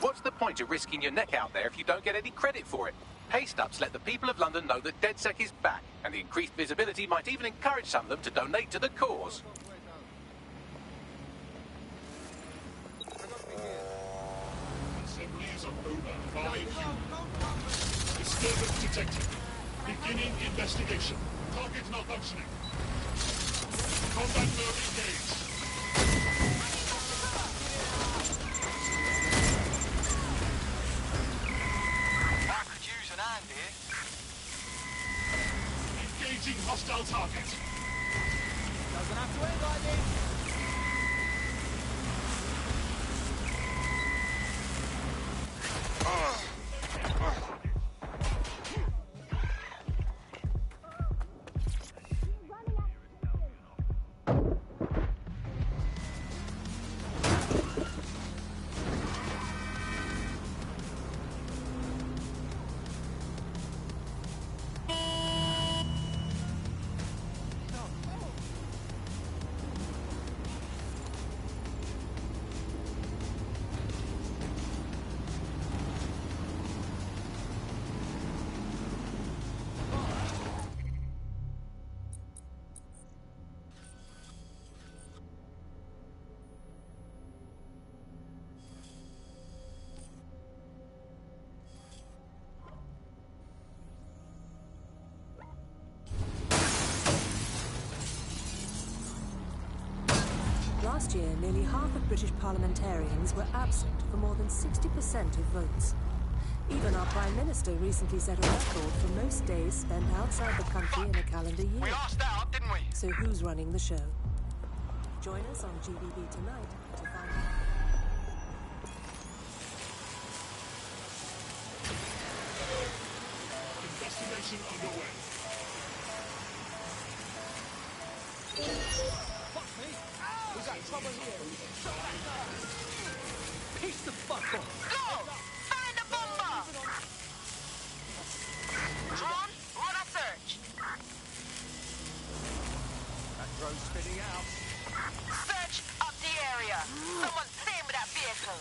What's the point of risking your neck out there if you don't get any credit for it? Pay stubs let the people of London know that DedSec is back, and the increased visibility might even encourage some of them to donate to the cause. Assemblies of over 5 humans. Disturbance detected. Beginning investigation. Target malfunctioning. Combat mode engaged. I could use an hand here. Engaging hostile target. Doesn't have to end like this. Last year, nearly half of British parliamentarians were absent for more than 60% of votes. Even our Prime Minister recently set a record for most days spent outside the country in a calendar year. We asked out, didn't we? So who's running the show? Join us on GBB tonight to find out. Investigation underway. We got trouble here. Piece the fuck off. Go! Find the bomber! Drone, run a search. That drone's spitting out. Search up the area. Someone's playing with that vehicle.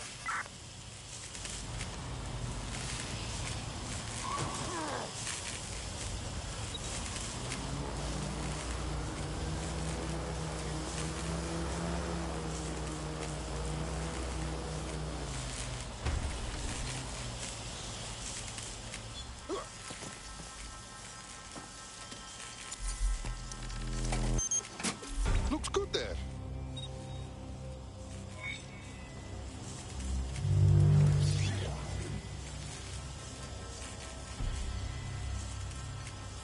Looks good there.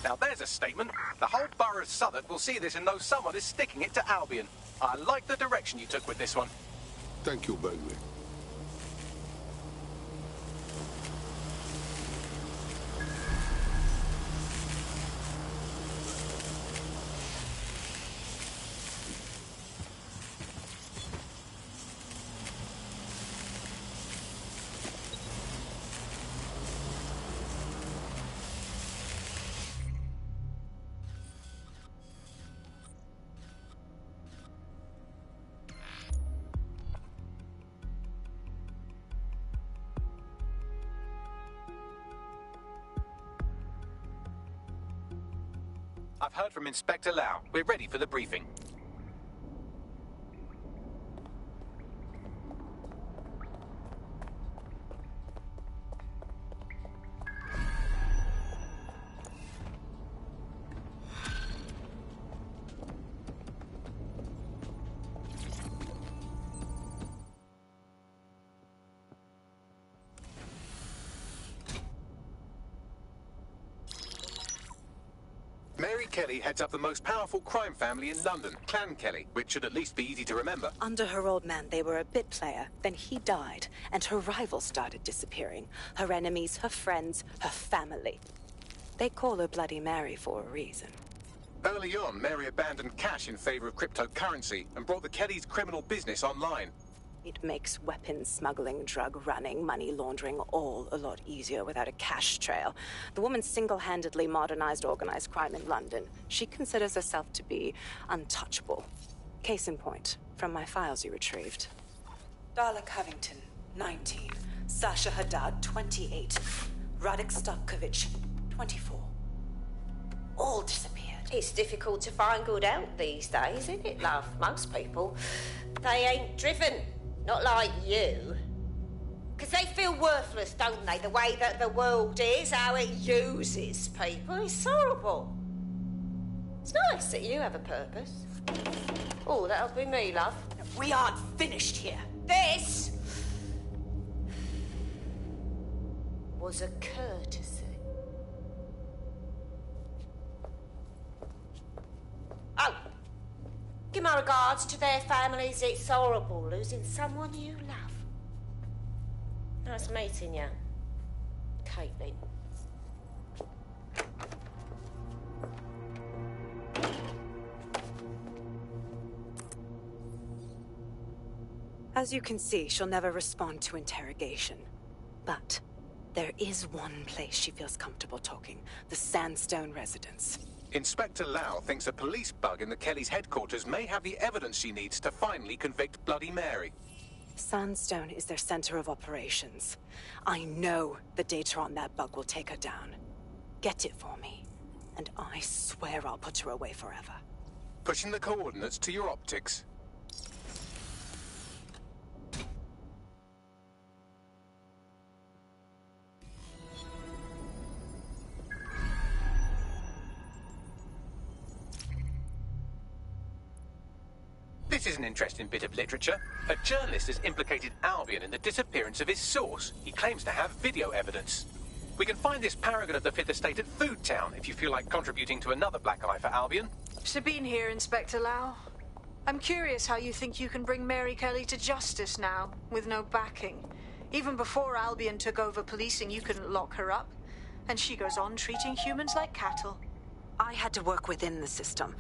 Now there's a statement. The whole borough of Southwark will see this and know someone is sticking it to Albion. I like the direction you took with this one. Thank you, Bailey. I've heard from Inspector Lau. We're ready for the briefing. Kelly heads up the most powerful crime family in London, Clan Kelly, which should at least be easy to remember. Under her old man, they were a bit player. Then he died, and her rivals started disappearing. Her enemies, her friends, her family. They call her Bloody Mary for a reason. Early on, Mary abandoned cash in favor of cryptocurrency and brought the Kellys' criminal business online. It makes weapons smuggling, drug running, money laundering all a lot easier without a cash trail. The woman single-handedly modernized organized crime in London. She considers herself to be untouchable. Case in point, from my files you retrieved. Darla Covington, 19. Sasha Haddad, 28. Radek Stavkovic, 24. All disappeared. It's difficult to find good help these days, isn't it, love? Most people, they ain't driven. Not like you. Because they feel worthless, don't they? The way that the world is, how it uses people. It's horrible. It's nice that you have a purpose. Oh, that'll be me, love. We aren't finished here. This was a courtesy. Oh, give my regards to their families. It's horrible losing someone you love. Nice meeting you, Caitlin. As you can see, she'll never respond to interrogation. But there is one place she feels comfortable talking. The Sandstone residence. Inspector Lau thinks a police bug in the Kellys' headquarters may have the evidence she needs to finally convict Bloody Mary. Sandstone is their center of operations. I know the data on that bug will take her down. Get it for me, and I swear I'll put her away forever. Pushing the coordinates to your optics. This is an interesting bit of literature. A journalist has implicated Albion in the disappearance of his source. He claims to have video evidence. We can find this paragon of the Fifth Estate at Food Town if you feel like contributing to another black eye for Albion. Sabine here, Inspector Lau. I'm curious how you think you can bring Mary Kelly to justice now, with no backing. Even before Albion took over policing, you couldn't lock her up. And she goes on treating humans like cattle. I had to work within the system.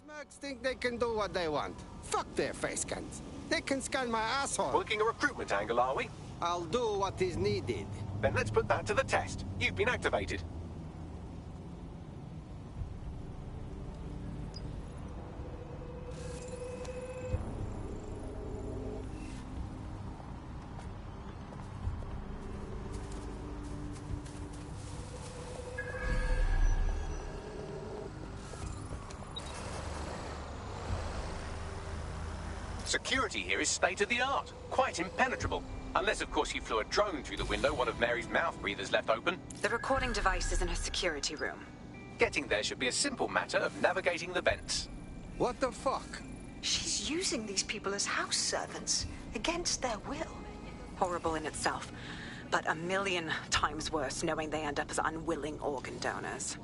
Mercs think they can do what they want. Fuck their face scans. They can scan my asshole. Working a recruitment angle, are we? I'll do what is needed. Then let's put that to the test. You've been activated. Security here is state-of-the-art, quite impenetrable. Unless, of course, you flew a drone through the window one of Mary's mouth breathers left open. The recording device is in her security room. Getting there should be a simple matter of navigating the vents. What the fuck? She's using these people as house servants, against their will. Horrible in itself, but a million times worse knowing they end up as unwilling organ donors.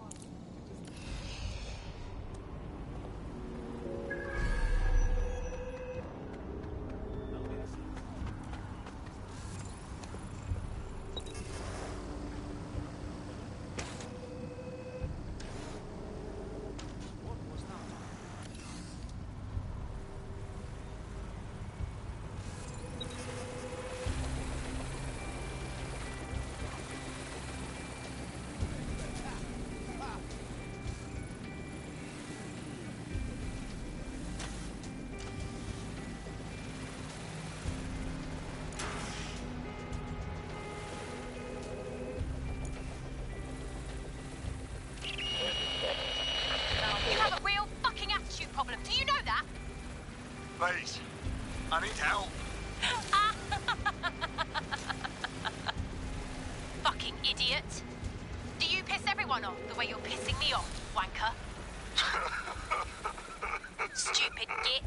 idiot. Do you piss everyone off the way you're pissing me off, wanker? Stupid git.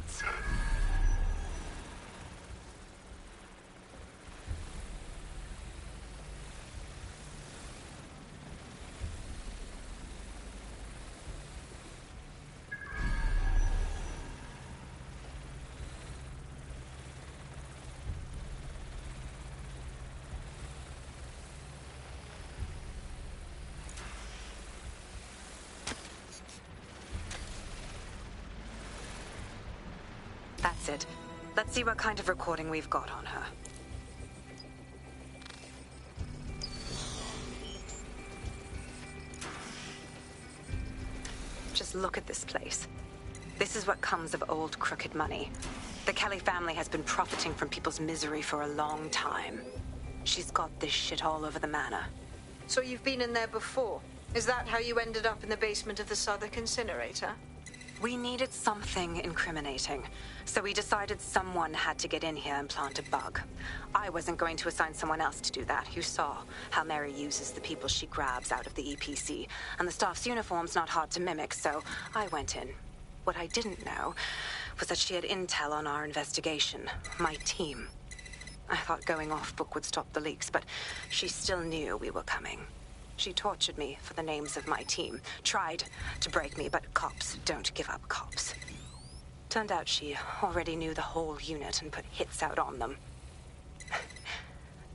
That's it. Let's see what kind of recording we've got on her. Just look at this place. This is what comes of old crooked money. The Kelly family has been profiting from people's misery for a long time. She's got this shit all over the manor. So you've been in there before? Is that how you ended up in the basement of the Southwark incinerator? We needed something incriminating, so we decided someone had to get in here and plant a bug. I wasn't going to assign someone else to do that. You saw how Mary uses the people she grabs out of the EPC, and the staff's uniform's not hard to mimic, so I went in. What I didn't know was that she had intel on our investigation, my team. I thought going off book would stop the leaks, but she still knew we were coming. She tortured me for the names of my team. Tried to break me, but cops don't give up cops. Turned out she already knew the whole unit and put hits out on them.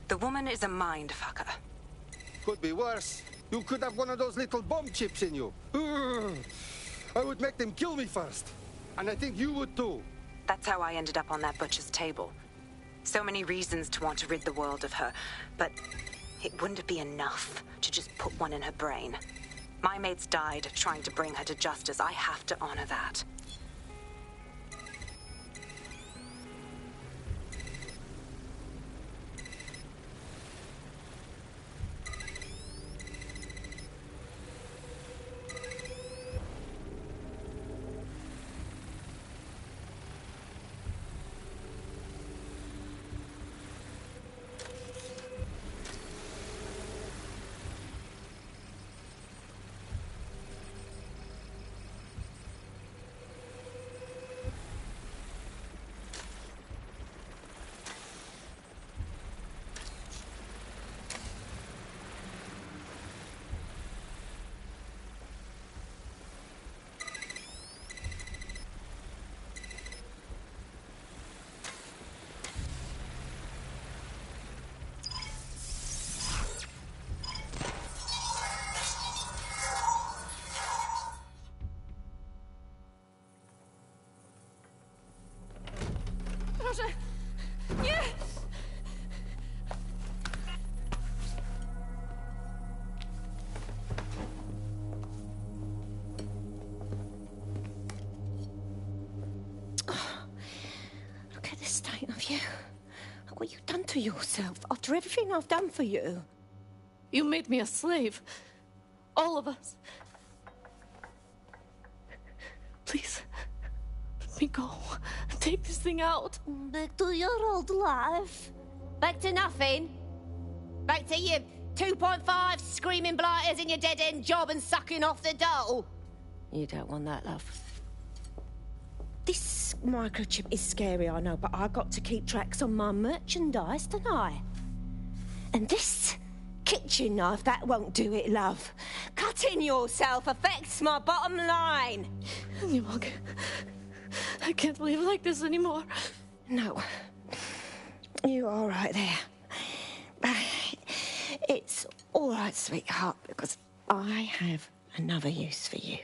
The woman is a mind fucker. Could be worse. You could have one of those little bomb chips in you. Ugh. I would make them kill me first. And I think you would too. That's how I ended up on that butcher's table. So many reasons to want to rid the world of her, but it wouldn't be enough to just put one in her brain. My mates died trying to bring her to justice. I have to honor that. Yeah! Look at the state of you. Look what you've done to yourself after everything I've done for you. You made me a slave. All of us. Please, let me go. Take this thing out. Back to your old life. Back to nothing. Back to your 2.5 screaming blighters in your dead-end job and sucking off the dole. You don't want that, love. This microchip is scary, I know, but I got to keep tracks on my merchandise, don't I? And this kitchen knife, that won't do it, love. Cutting yourself affects my bottom line. I can't live like this anymore. No. You're all right there. It's all right, sweetheart, because I have another use for you.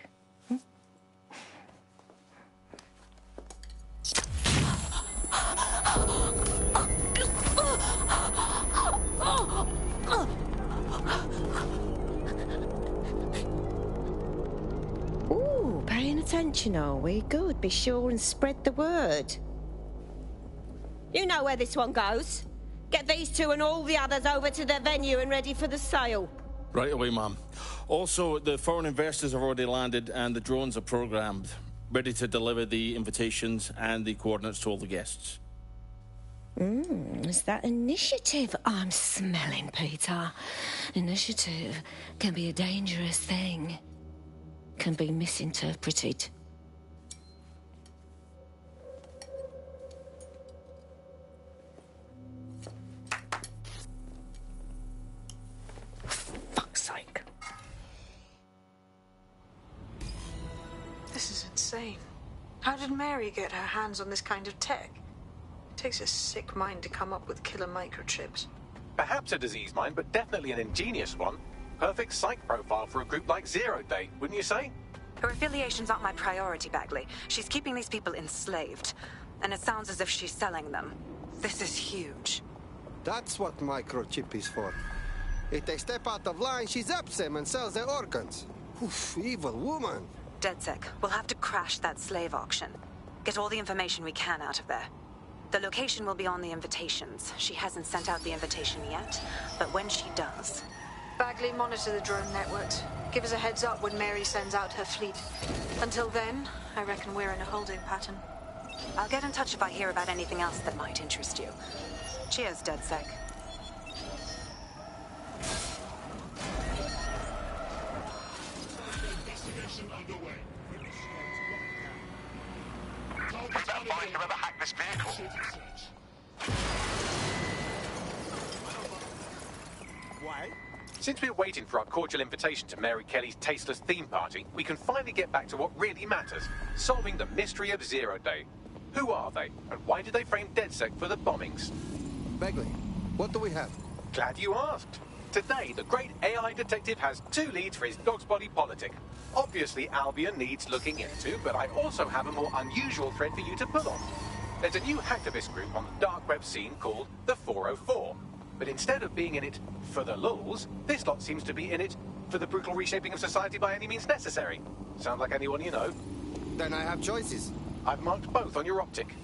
Ooh, paying attention, are we? Good. Be sure and spread the word. You know where this one goes. Get these two and all the others over to their venue and ready for the sale. Right away, Ma'am. Also, the foreign investors have already landed and the drones are programmed, ready to deliver the invitations and the coordinates to all the guests. Is that initiative I'm smelling, Peter? Initiative can be a dangerous thing. Can be misinterpreted. Fuck's sake. This is insane. How did Mary get her hands on this kind of tech? It takes a sick mind to come up with killer microchips. Perhaps a disease mind, but definitely an ingenious one. Perfect psych profile for a group like Zero Day, wouldn't you say? Her affiliations aren't my priority, Bagley. She's keeping these people enslaved. And it sounds as if she's selling them. This is huge. That's what microchip is for. If they step out of line, she zaps them and sells their organs. Oof, evil woman. DedSec, we'll have to crash that slave auction. Get all the information we can out of there. The location will be on the invitations. She hasn't sent out the invitation yet, but when she does... Bagley, monitor the drone networks. Give us a heads up when Mary sends out her fleet. Until then, I reckon we're in a holding pattern. I'll get in touch if I hear about anything else that might interest you. Cheers, DedSec. Is that biker ever hacked this vehicle? Why? Since we're waiting for our cordial invitation to Mary Kelly's tasteless theme party, we can finally get back to what really matters, solving the mystery of Zero Day. Who are they, and why did they frame DedSec for the bombings? Bagley, what do we have? Glad you asked. Today, the great AI detective has 2 leads for his dog's body politic. Obviously, Albion needs looking into, but I also have a more unusual thread for you to pull on. There's a new hacktivist group on the dark web scene called the 404. But instead of being in it for the lulz, this lot seems to be in it for the brutal reshaping of society by any means necessary. Sound like anyone you know? Then I have choices. I've marked both on your optic.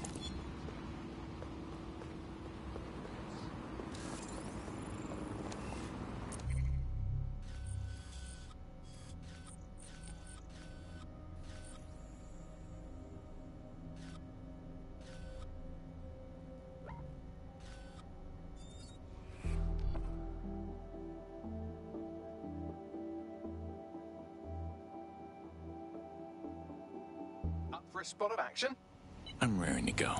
For a spot of action? I'm raring to go.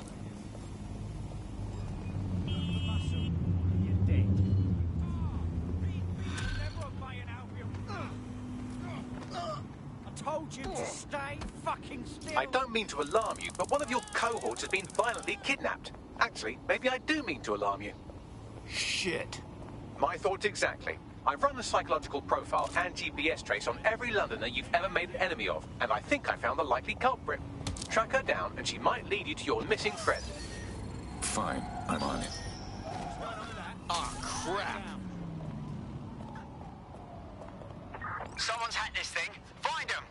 I told you to stay fucking still. I don't mean to alarm you, but one of your cohorts has been violently kidnapped. Actually, maybe I do mean to alarm you. Shit. My thoughts exactly. I've run a psychological profile and GPS trace on every Londoner you've ever made an enemy of, and I think I found the likely culprit. Track her down, and she might lead you to your missing friend. Fine, I'm on it. Oh, crap. Someone's hacked this thing. Find him.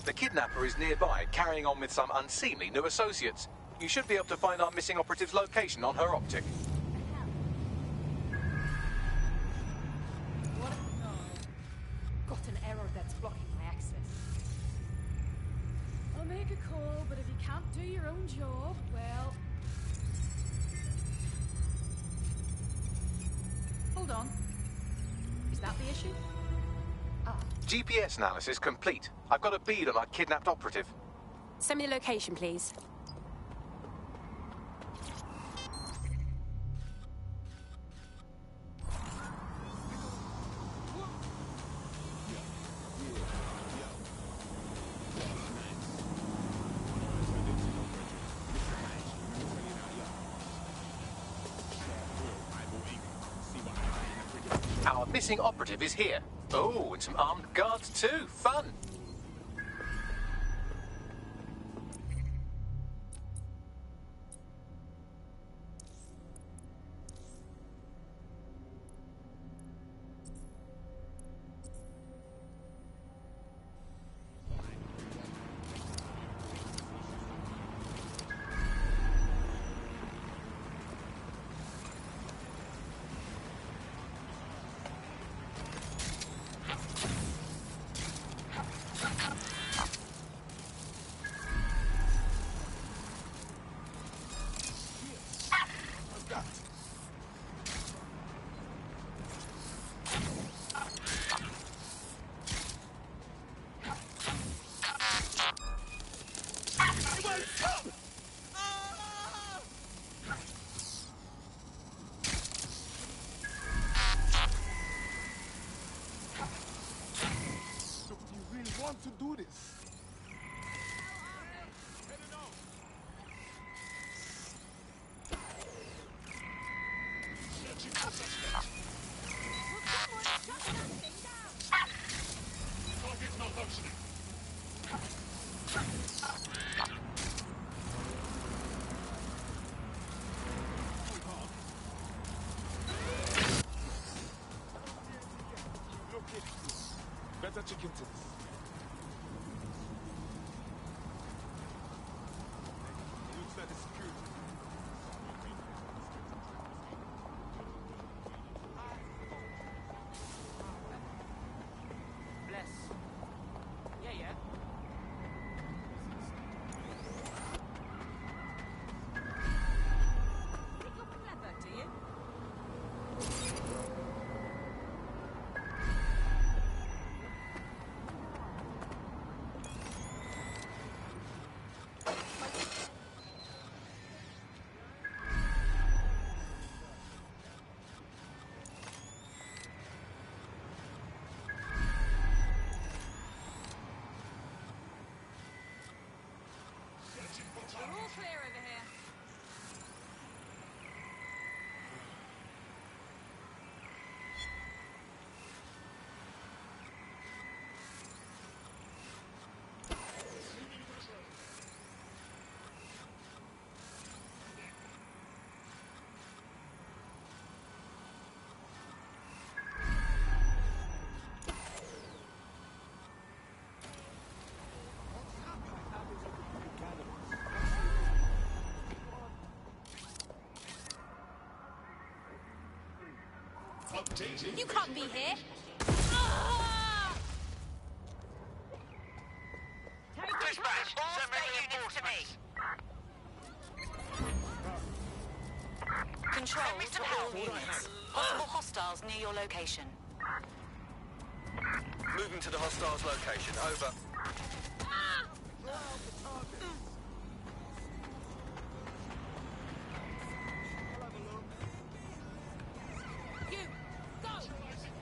The kidnapper is nearby, carrying on with some unseemly new associates. You should be able to find our missing operative's location on her optic. Got an error that's blocking my access. I'll make a call, but if you can't do your own job, well... Hold on. Is that the issue? GPS analysis complete. I've got a bead on our kidnapped operative. Send me the location, please. Our missing operative is here. Oh, and some armed guards too. Fun. want to do this. Target's malfunctioning. Better check into this. Looks like the security. Bless. Yeah. Pick up clever, do you? We're all clear over here. Updating. You can't be here. Dispatch, send me reinforcements. Control to all units. Possible hostiles near your location. Moving to the hostiles location. Over. You go.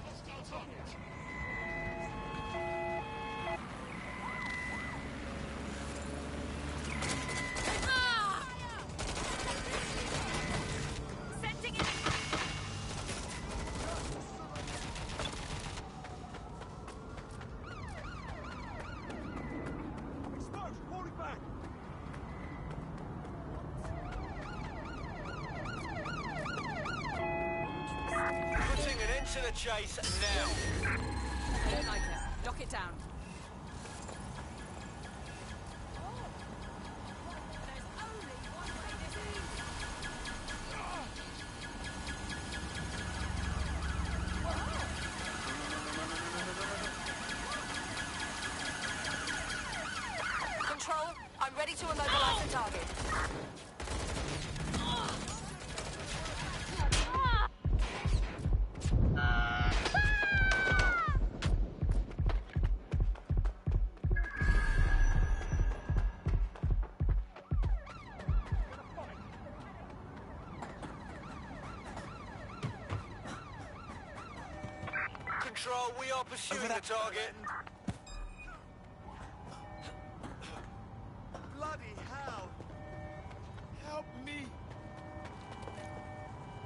Hostile target. Sending it. Exposed! Falling back! Putting an end to the chase now. I don't like it. Lock it down. Control, I'm ready to immobilize the target. Control, we are pursuing the target. Bloody hell! Help me!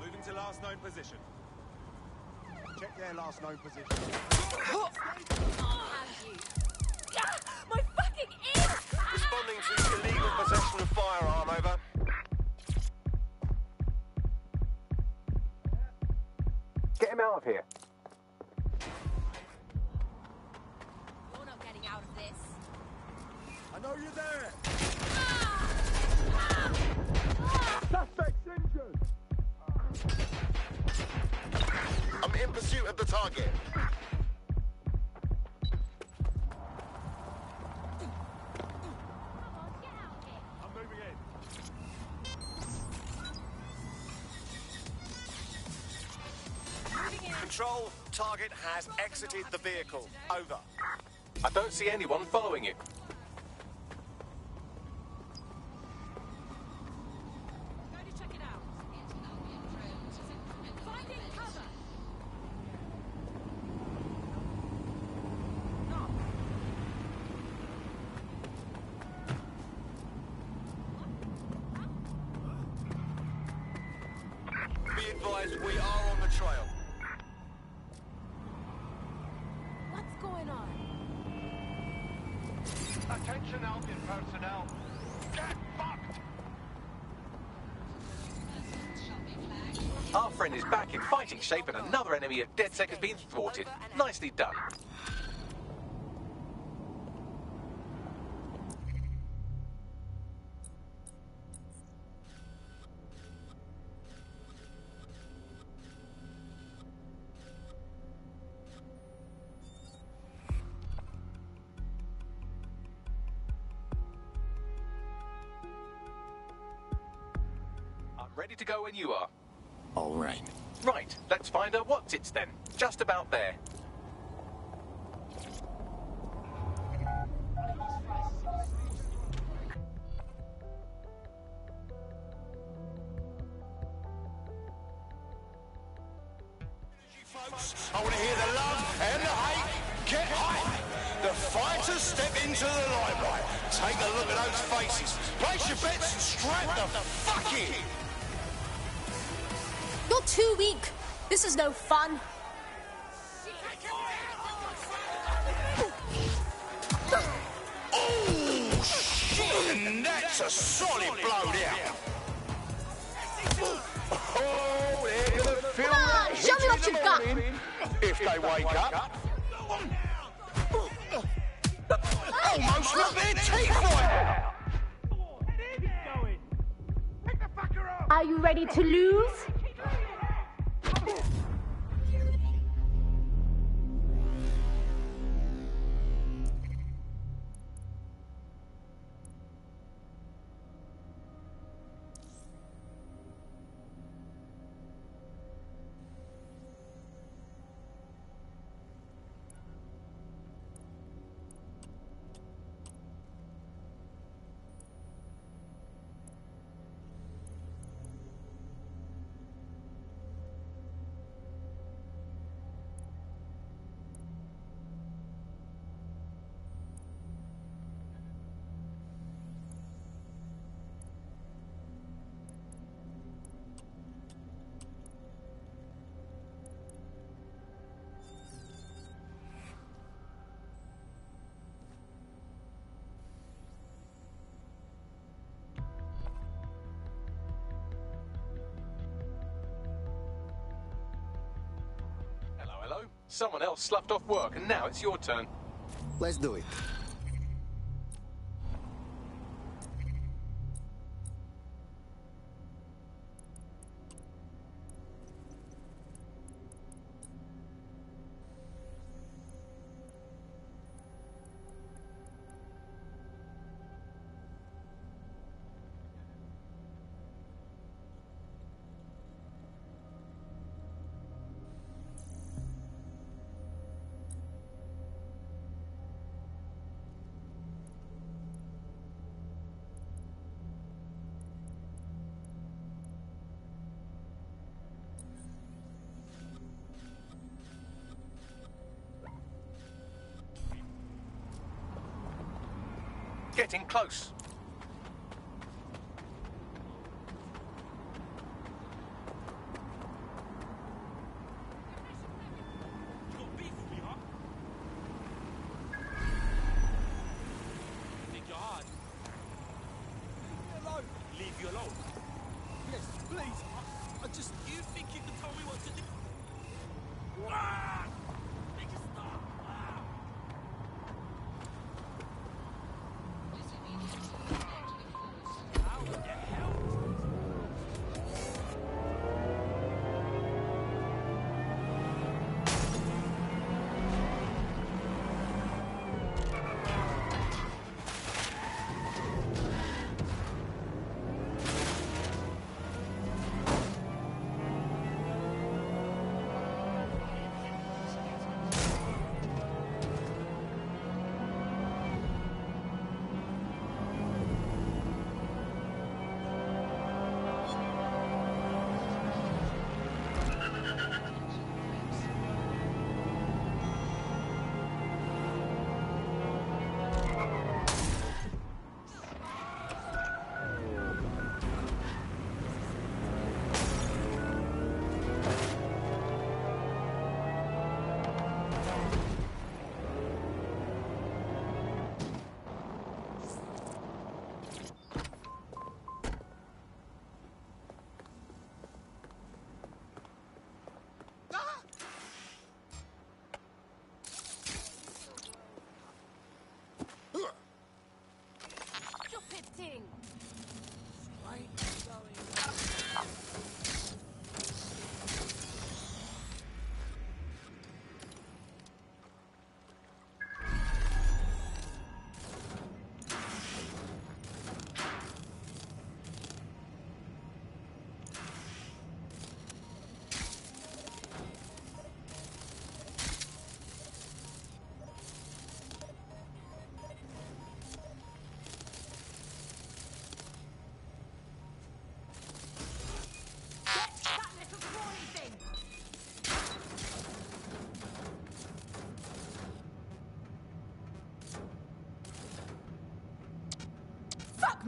Moving to last known position. Check their last known position. My fucking ears! Responding to illegal possession of firearm, over. Get him out of here. You're not getting out of this. I know you're there! Suspect's injured! I'm in pursuit of the target. I'm moving in. Control, target has exited the vehicle. Over. I don't see anyone following you. Go to check it out. Finding cover. advised, we are on the trail. What's going on? Attention Albion personnel. Get fucked! Our friend is back in fighting shape and another enemy of DedSec has been thwarted. Nicely done. I'm ready to go when you are. All right. Right, let's find her what's-its then. Just about there. I want to hear the love and the hate. Get hype. The fighters step into the limelight. Take a look at those faces. Place your bets and strap the fuck in. You're too weak. This is no fun. Oh, shit! And that's a solid blow down. Oh, they're gonna feel Come on, that show me hit what in you've the got. morning if they wake up. Almost look their teeth right out. Are you ready to lose? Hello? Someone else sloughed off work and now it's your turn. Let's do it. Getting close. Think you're hard. Leave me alone. Leave you alone. Yes, please. I just... You think you can tell me what to do? Ah! Make it stop. Ah!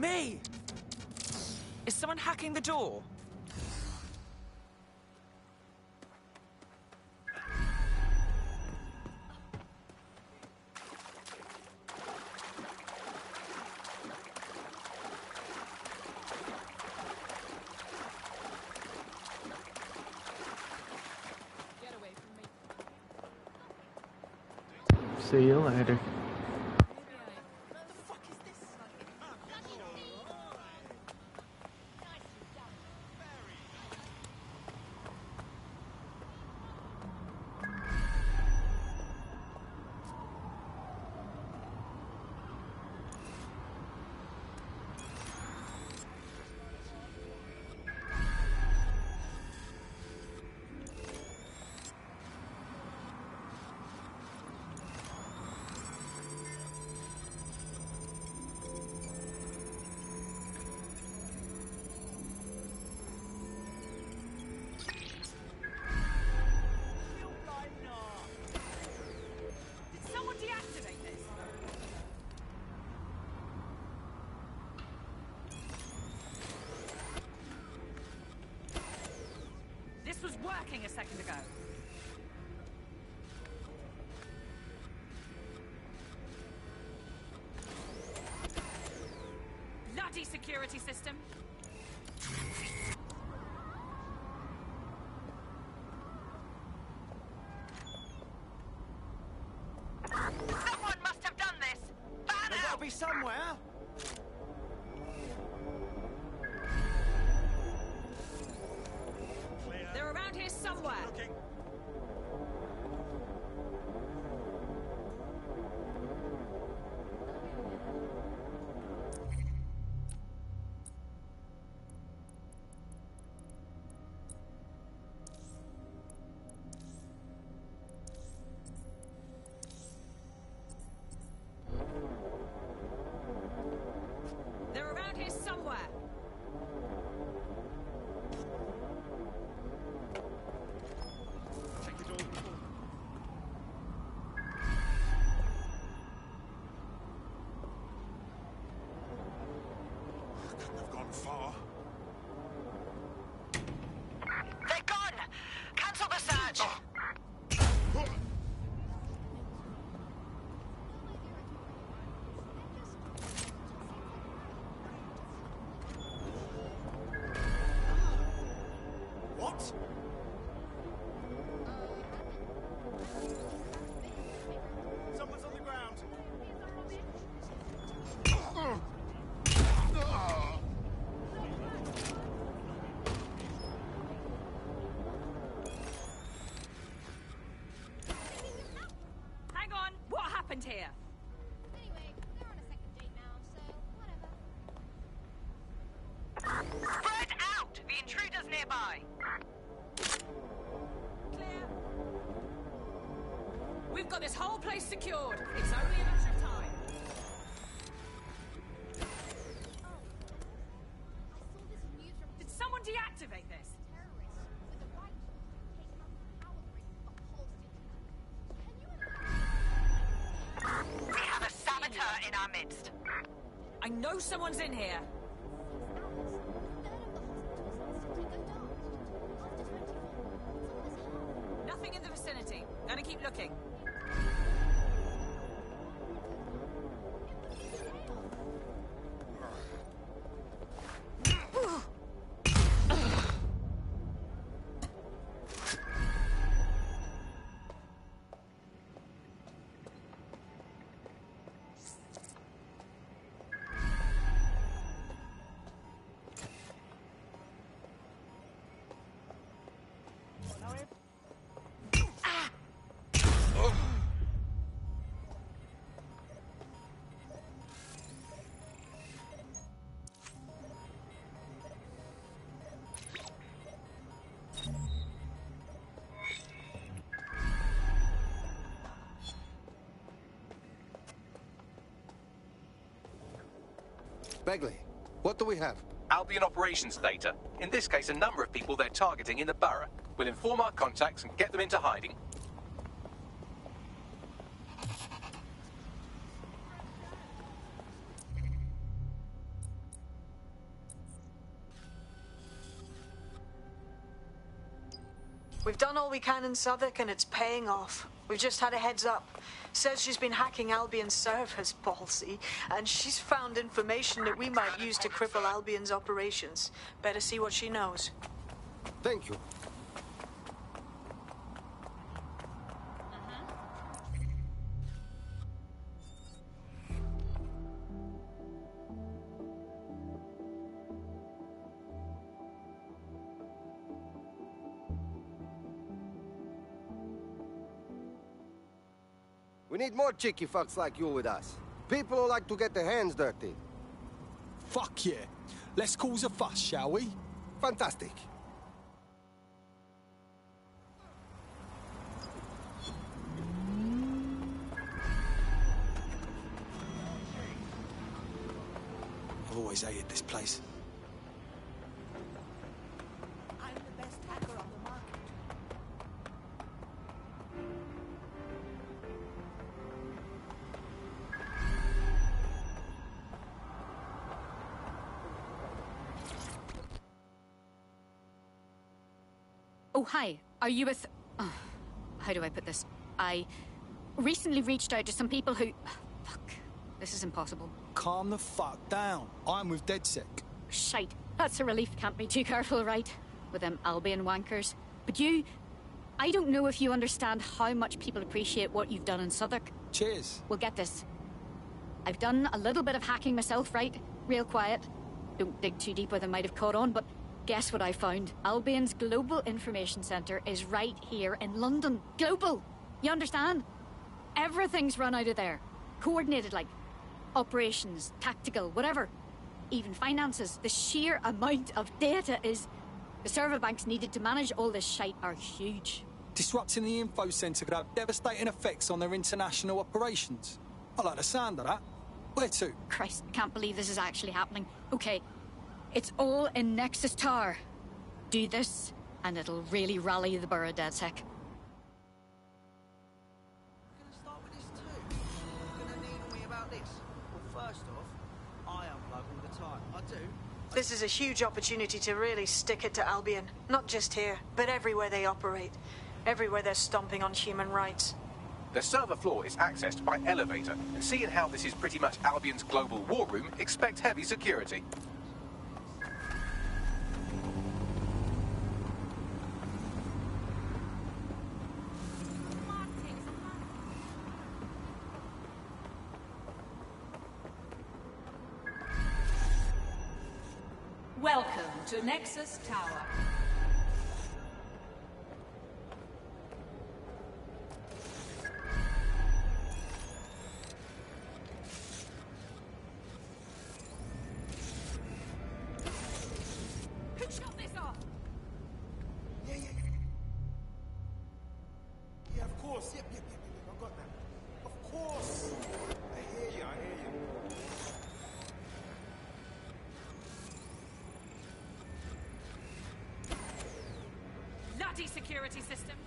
Me! Is someone hacking the door? See you later. Did someone deactivate this? This was working a second ago. Bloody security system. Someone must have done this! Ban They've got to be somewhere! They're around here somewhere. They're around here somewhere. They've gone far. They're gone! Cancel the search! What? Someone's on the ground. Hang on. What happened here? Anyway, they're on a second date now, so whatever. Spread out! The intruder's nearby! Clear. We've got this whole place secured. It's only a matter of time. Did someone deactivate this? We have a saboteur in our midst. I know someone's in here. Nothing in the vicinity. Gonna keep looking. Begley, what do we have? Albion operations data. In this case, a number of people they're targeting in the borough. We'll inform our contacts and get them into hiding. We've done all we can in Southwark and it's paying off. We've just had a heads up. Says she's been hacking Albion's servers, ballsy, and she's found information that we might use to cripple Albion's operations. Better see what she knows. Thank you. We need more cheeky fucks like you with us. People who like to get their hands dirty. Fuck yeah. Let's cause a fuss, shall we? Fantastic. I've always hated this place. I'm the best hacker on the market. Oh, hi. Are you with... Oh, how do I put this? I recently reached out to some people who... Fuck. This is impossible. Calm the fuck down. I'm with DedSec. Shite. That's a relief. Can't be too careful, right? With them Albion wankers. But you... I don't know if you understand how much people appreciate what you've done in Southwark. Cheers. Well, get this. I've done a little bit of hacking myself, right? Real quiet. Don't dig too deep where they might have caught on, but... Guess what I found? Albion's Global Information Centre is right here in London. Global! You understand? Everything's run out of there. Coordinated, like operations, tactical, whatever. Even finances. The sheer amount of data is... The server banks needed to manage all this shite are huge. Disrupting the info centre could have devastating effects on their international operations. I like the sound of that. Where to? Christ, can't believe this is actually happening. Okay. It's all in Nexus Tower. Do this, and it'll really rally the borough DedSec. This is a huge opportunity to really stick it to Albion. Not just here, but everywhere they operate. Everywhere they're stomping on human rights. The server floor is accessed by elevator, and seeing how this is pretty much Albion's global war room, expect heavy security. Welcome to Nexus Tower. Who shot this off? Yeah. Yeah, of course. Yep. I got that. Of course. I hear you. Bloody security system.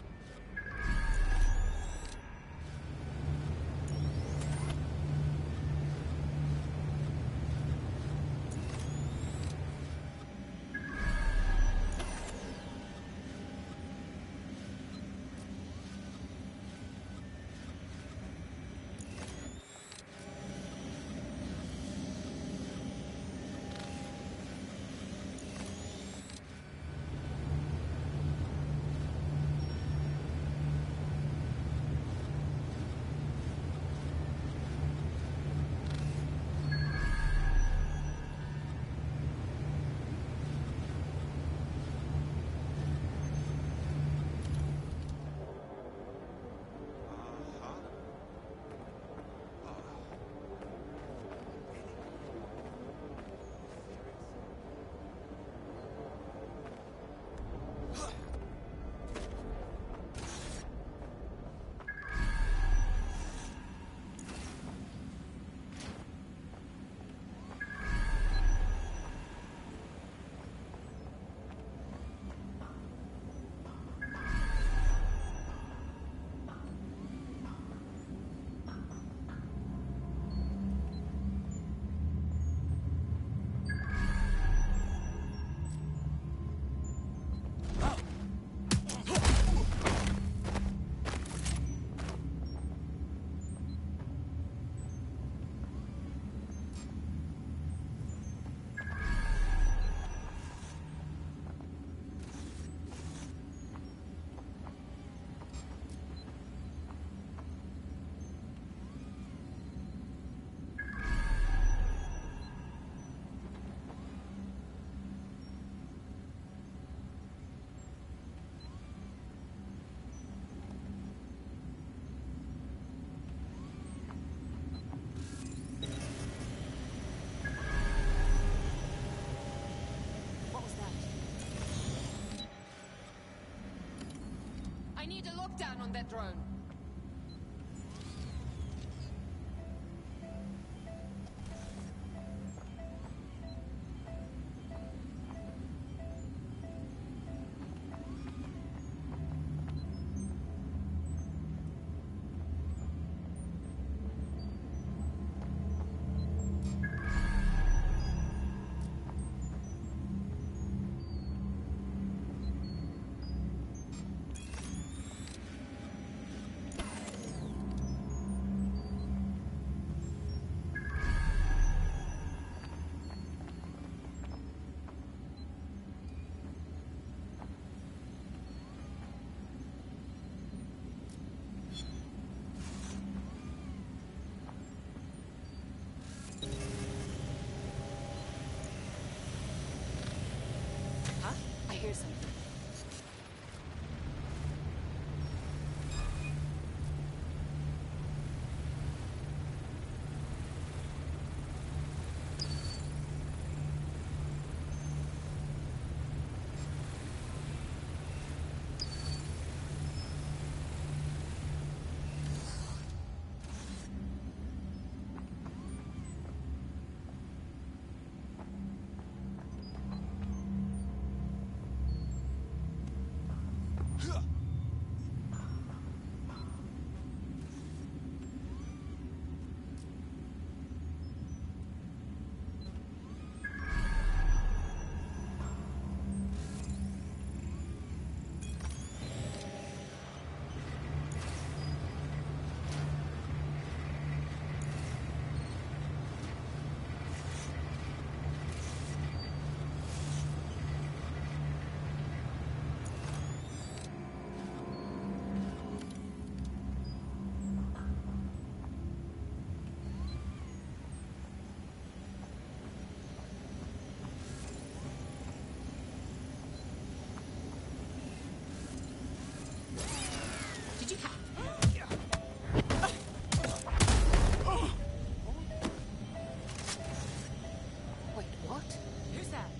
need a lockdown on that drone. I hear something. Did you have? Wait, what? Who's that?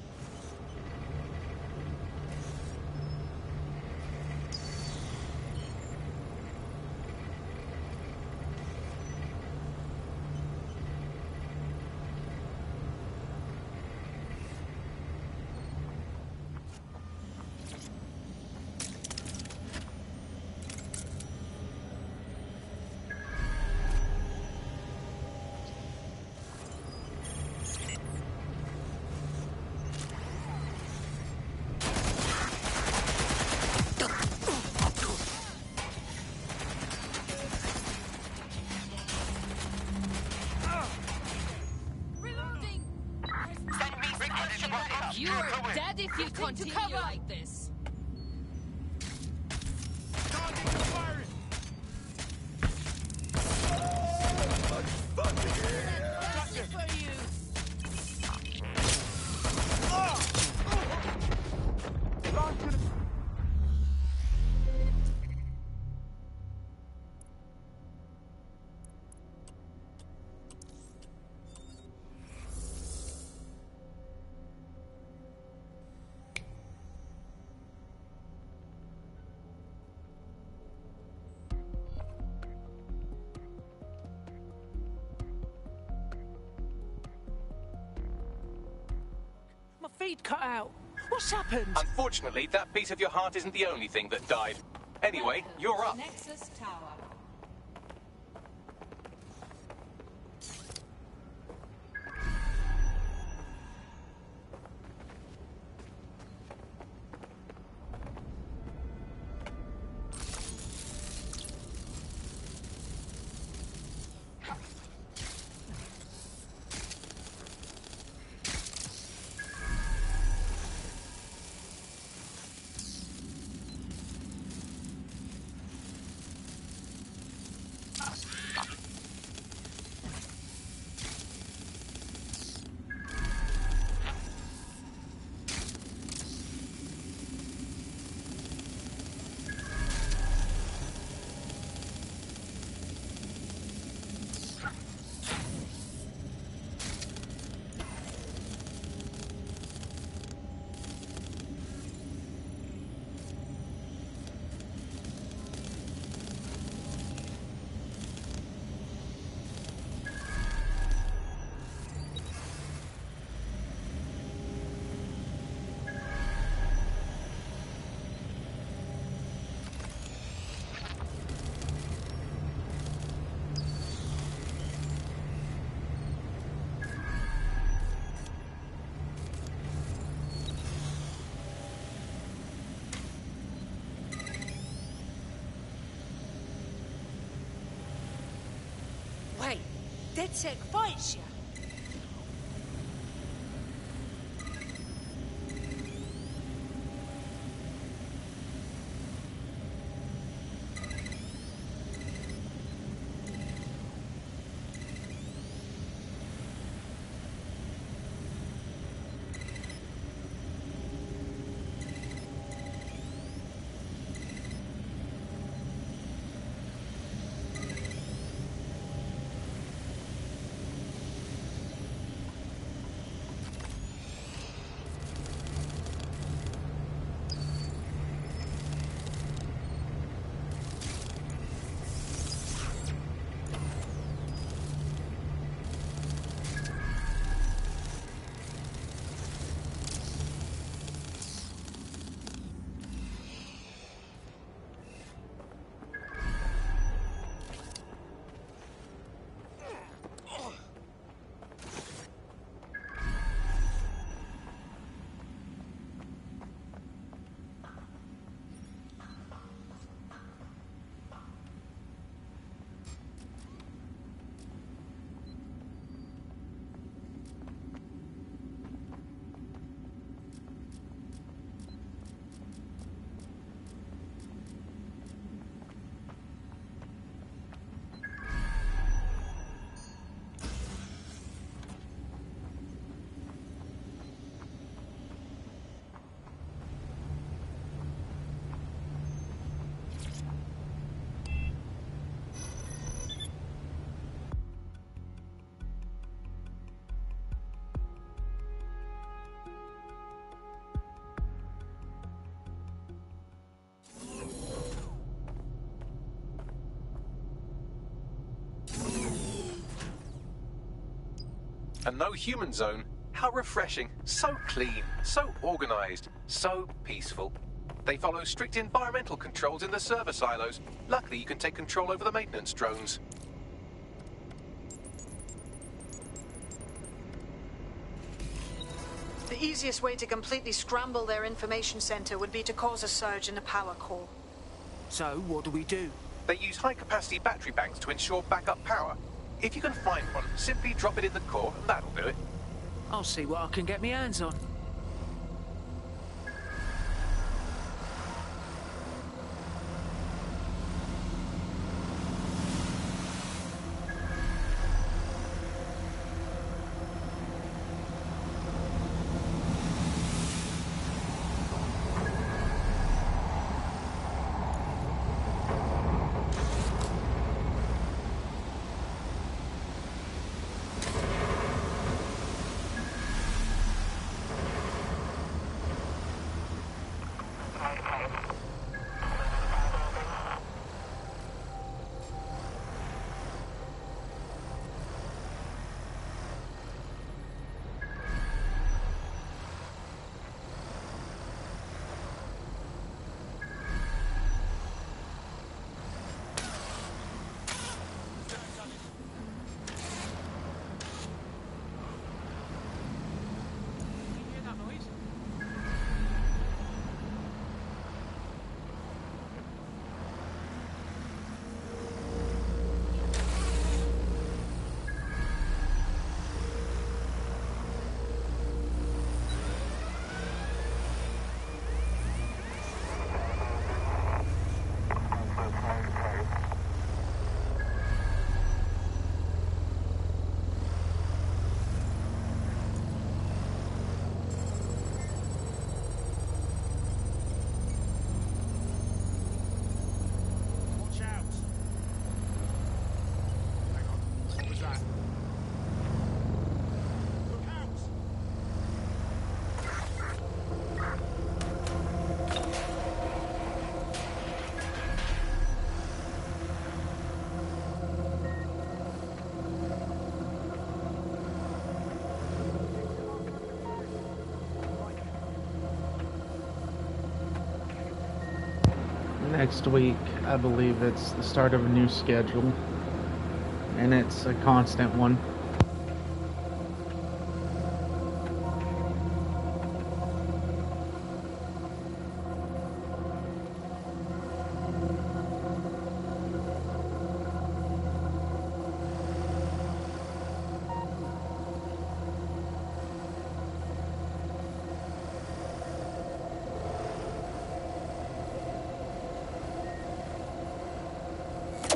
You are dead if you continue like this. My feet cut out. What's happened? Unfortunately, that piece of your heart isn't the only thing that died. Anyway, you're up. Nexus Tower. DedSec fights ya. A no-human zone? How refreshing. So clean, so organised, so peaceful. They follow strict environmental controls in the server silos. Luckily, you can take control over the maintenance drones. The easiest way to completely scramble their information center would be to cause a surge in the power core. So, what do we do? They use high-capacity battery banks to ensure backup power. If you can find one, simply drop it in the core, and that'll do it. I'll see what I can get my hands on. Next week, I believe it's the start of a new schedule, and it's a constant one.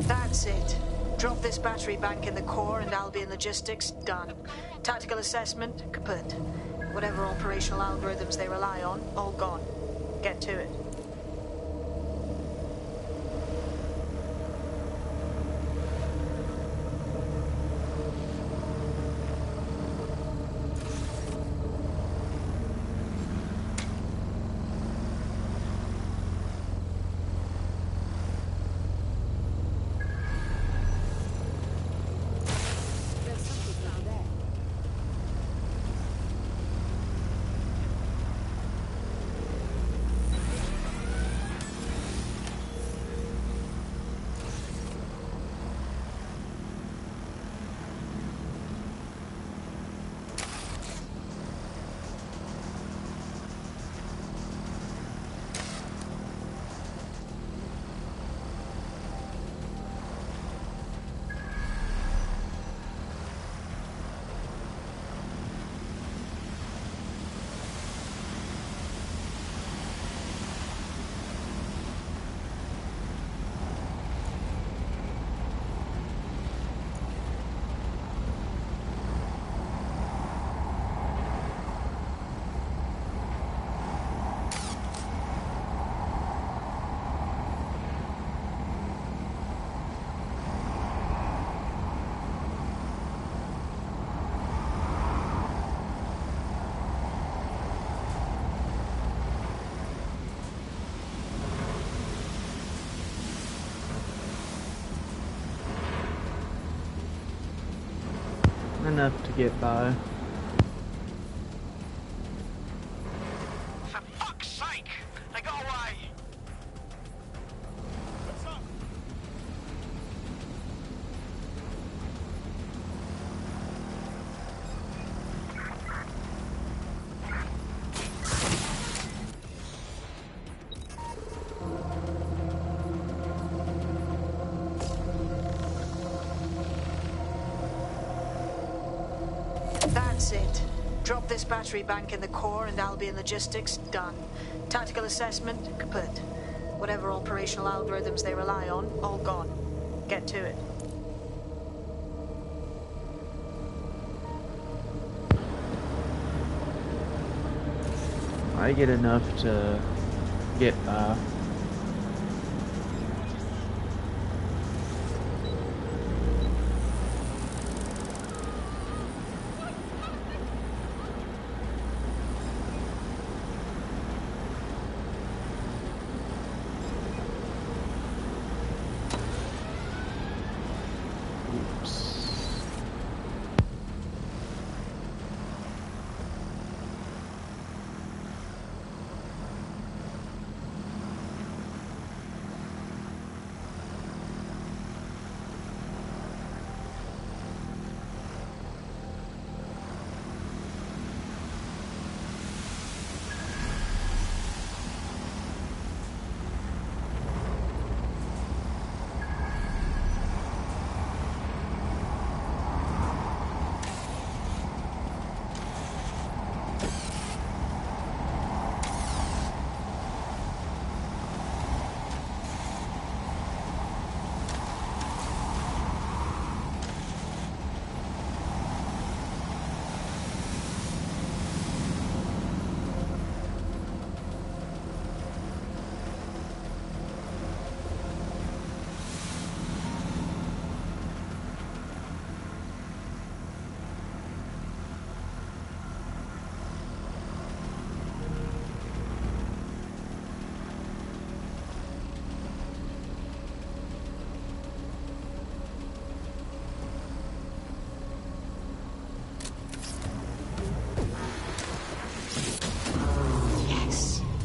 That's it. Drop this battery bank in the core and Albion logistics, done. Tactical assessment, kaput. Whatever operational algorithms they rely on, all gone. Get to it. Enough to get by. For fuck's sake! They got away! What's up? That's it. Drop this battery bank in the core and Albion logistics, done. Tactical assessment, kaput. Whatever operational algorithms they rely on, all gone. Get to it. I get enough to get by.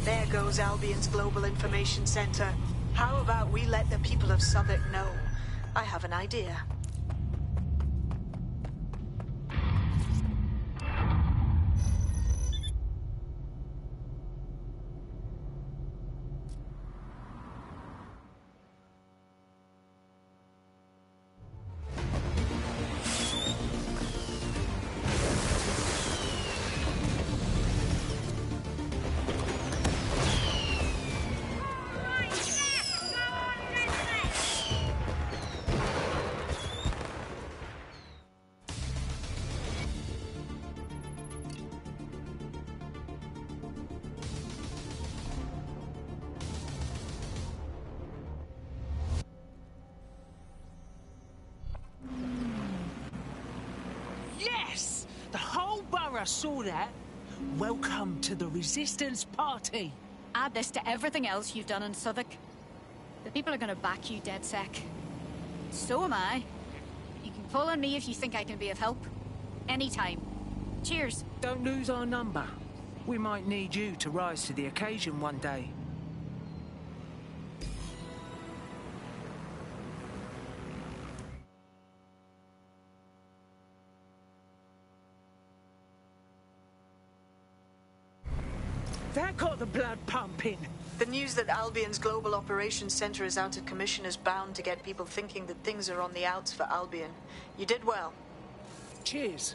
There goes Albion's Global Information Center. How about we let the people of Southwark know? I have an idea. I saw that. Welcome to the Resistance Party. Add this to everything else you've done in Southwark. The people are gonna back you, DedSec. So am I. You can call on me if you think I can be of help. Anytime. Cheers. Don't lose our number. We might need you to rise to the occasion one day. That got the blood pumping. The news that Albion's Global Operations Center is out of commission is bound to get people thinking that things are on the outs for Albion. You did well. Cheers.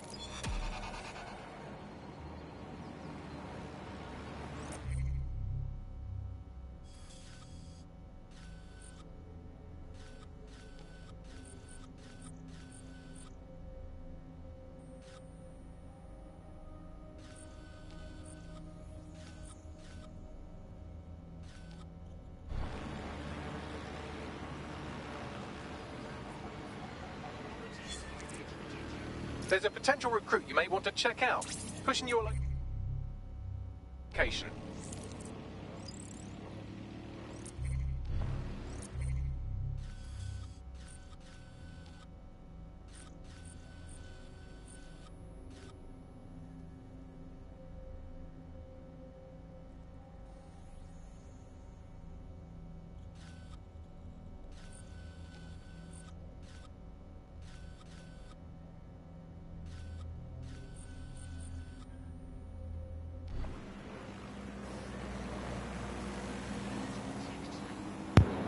There's a potential recruit you may want to check out. Pushing your location.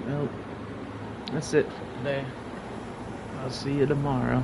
Well, that's it for today. I'll see you tomorrow.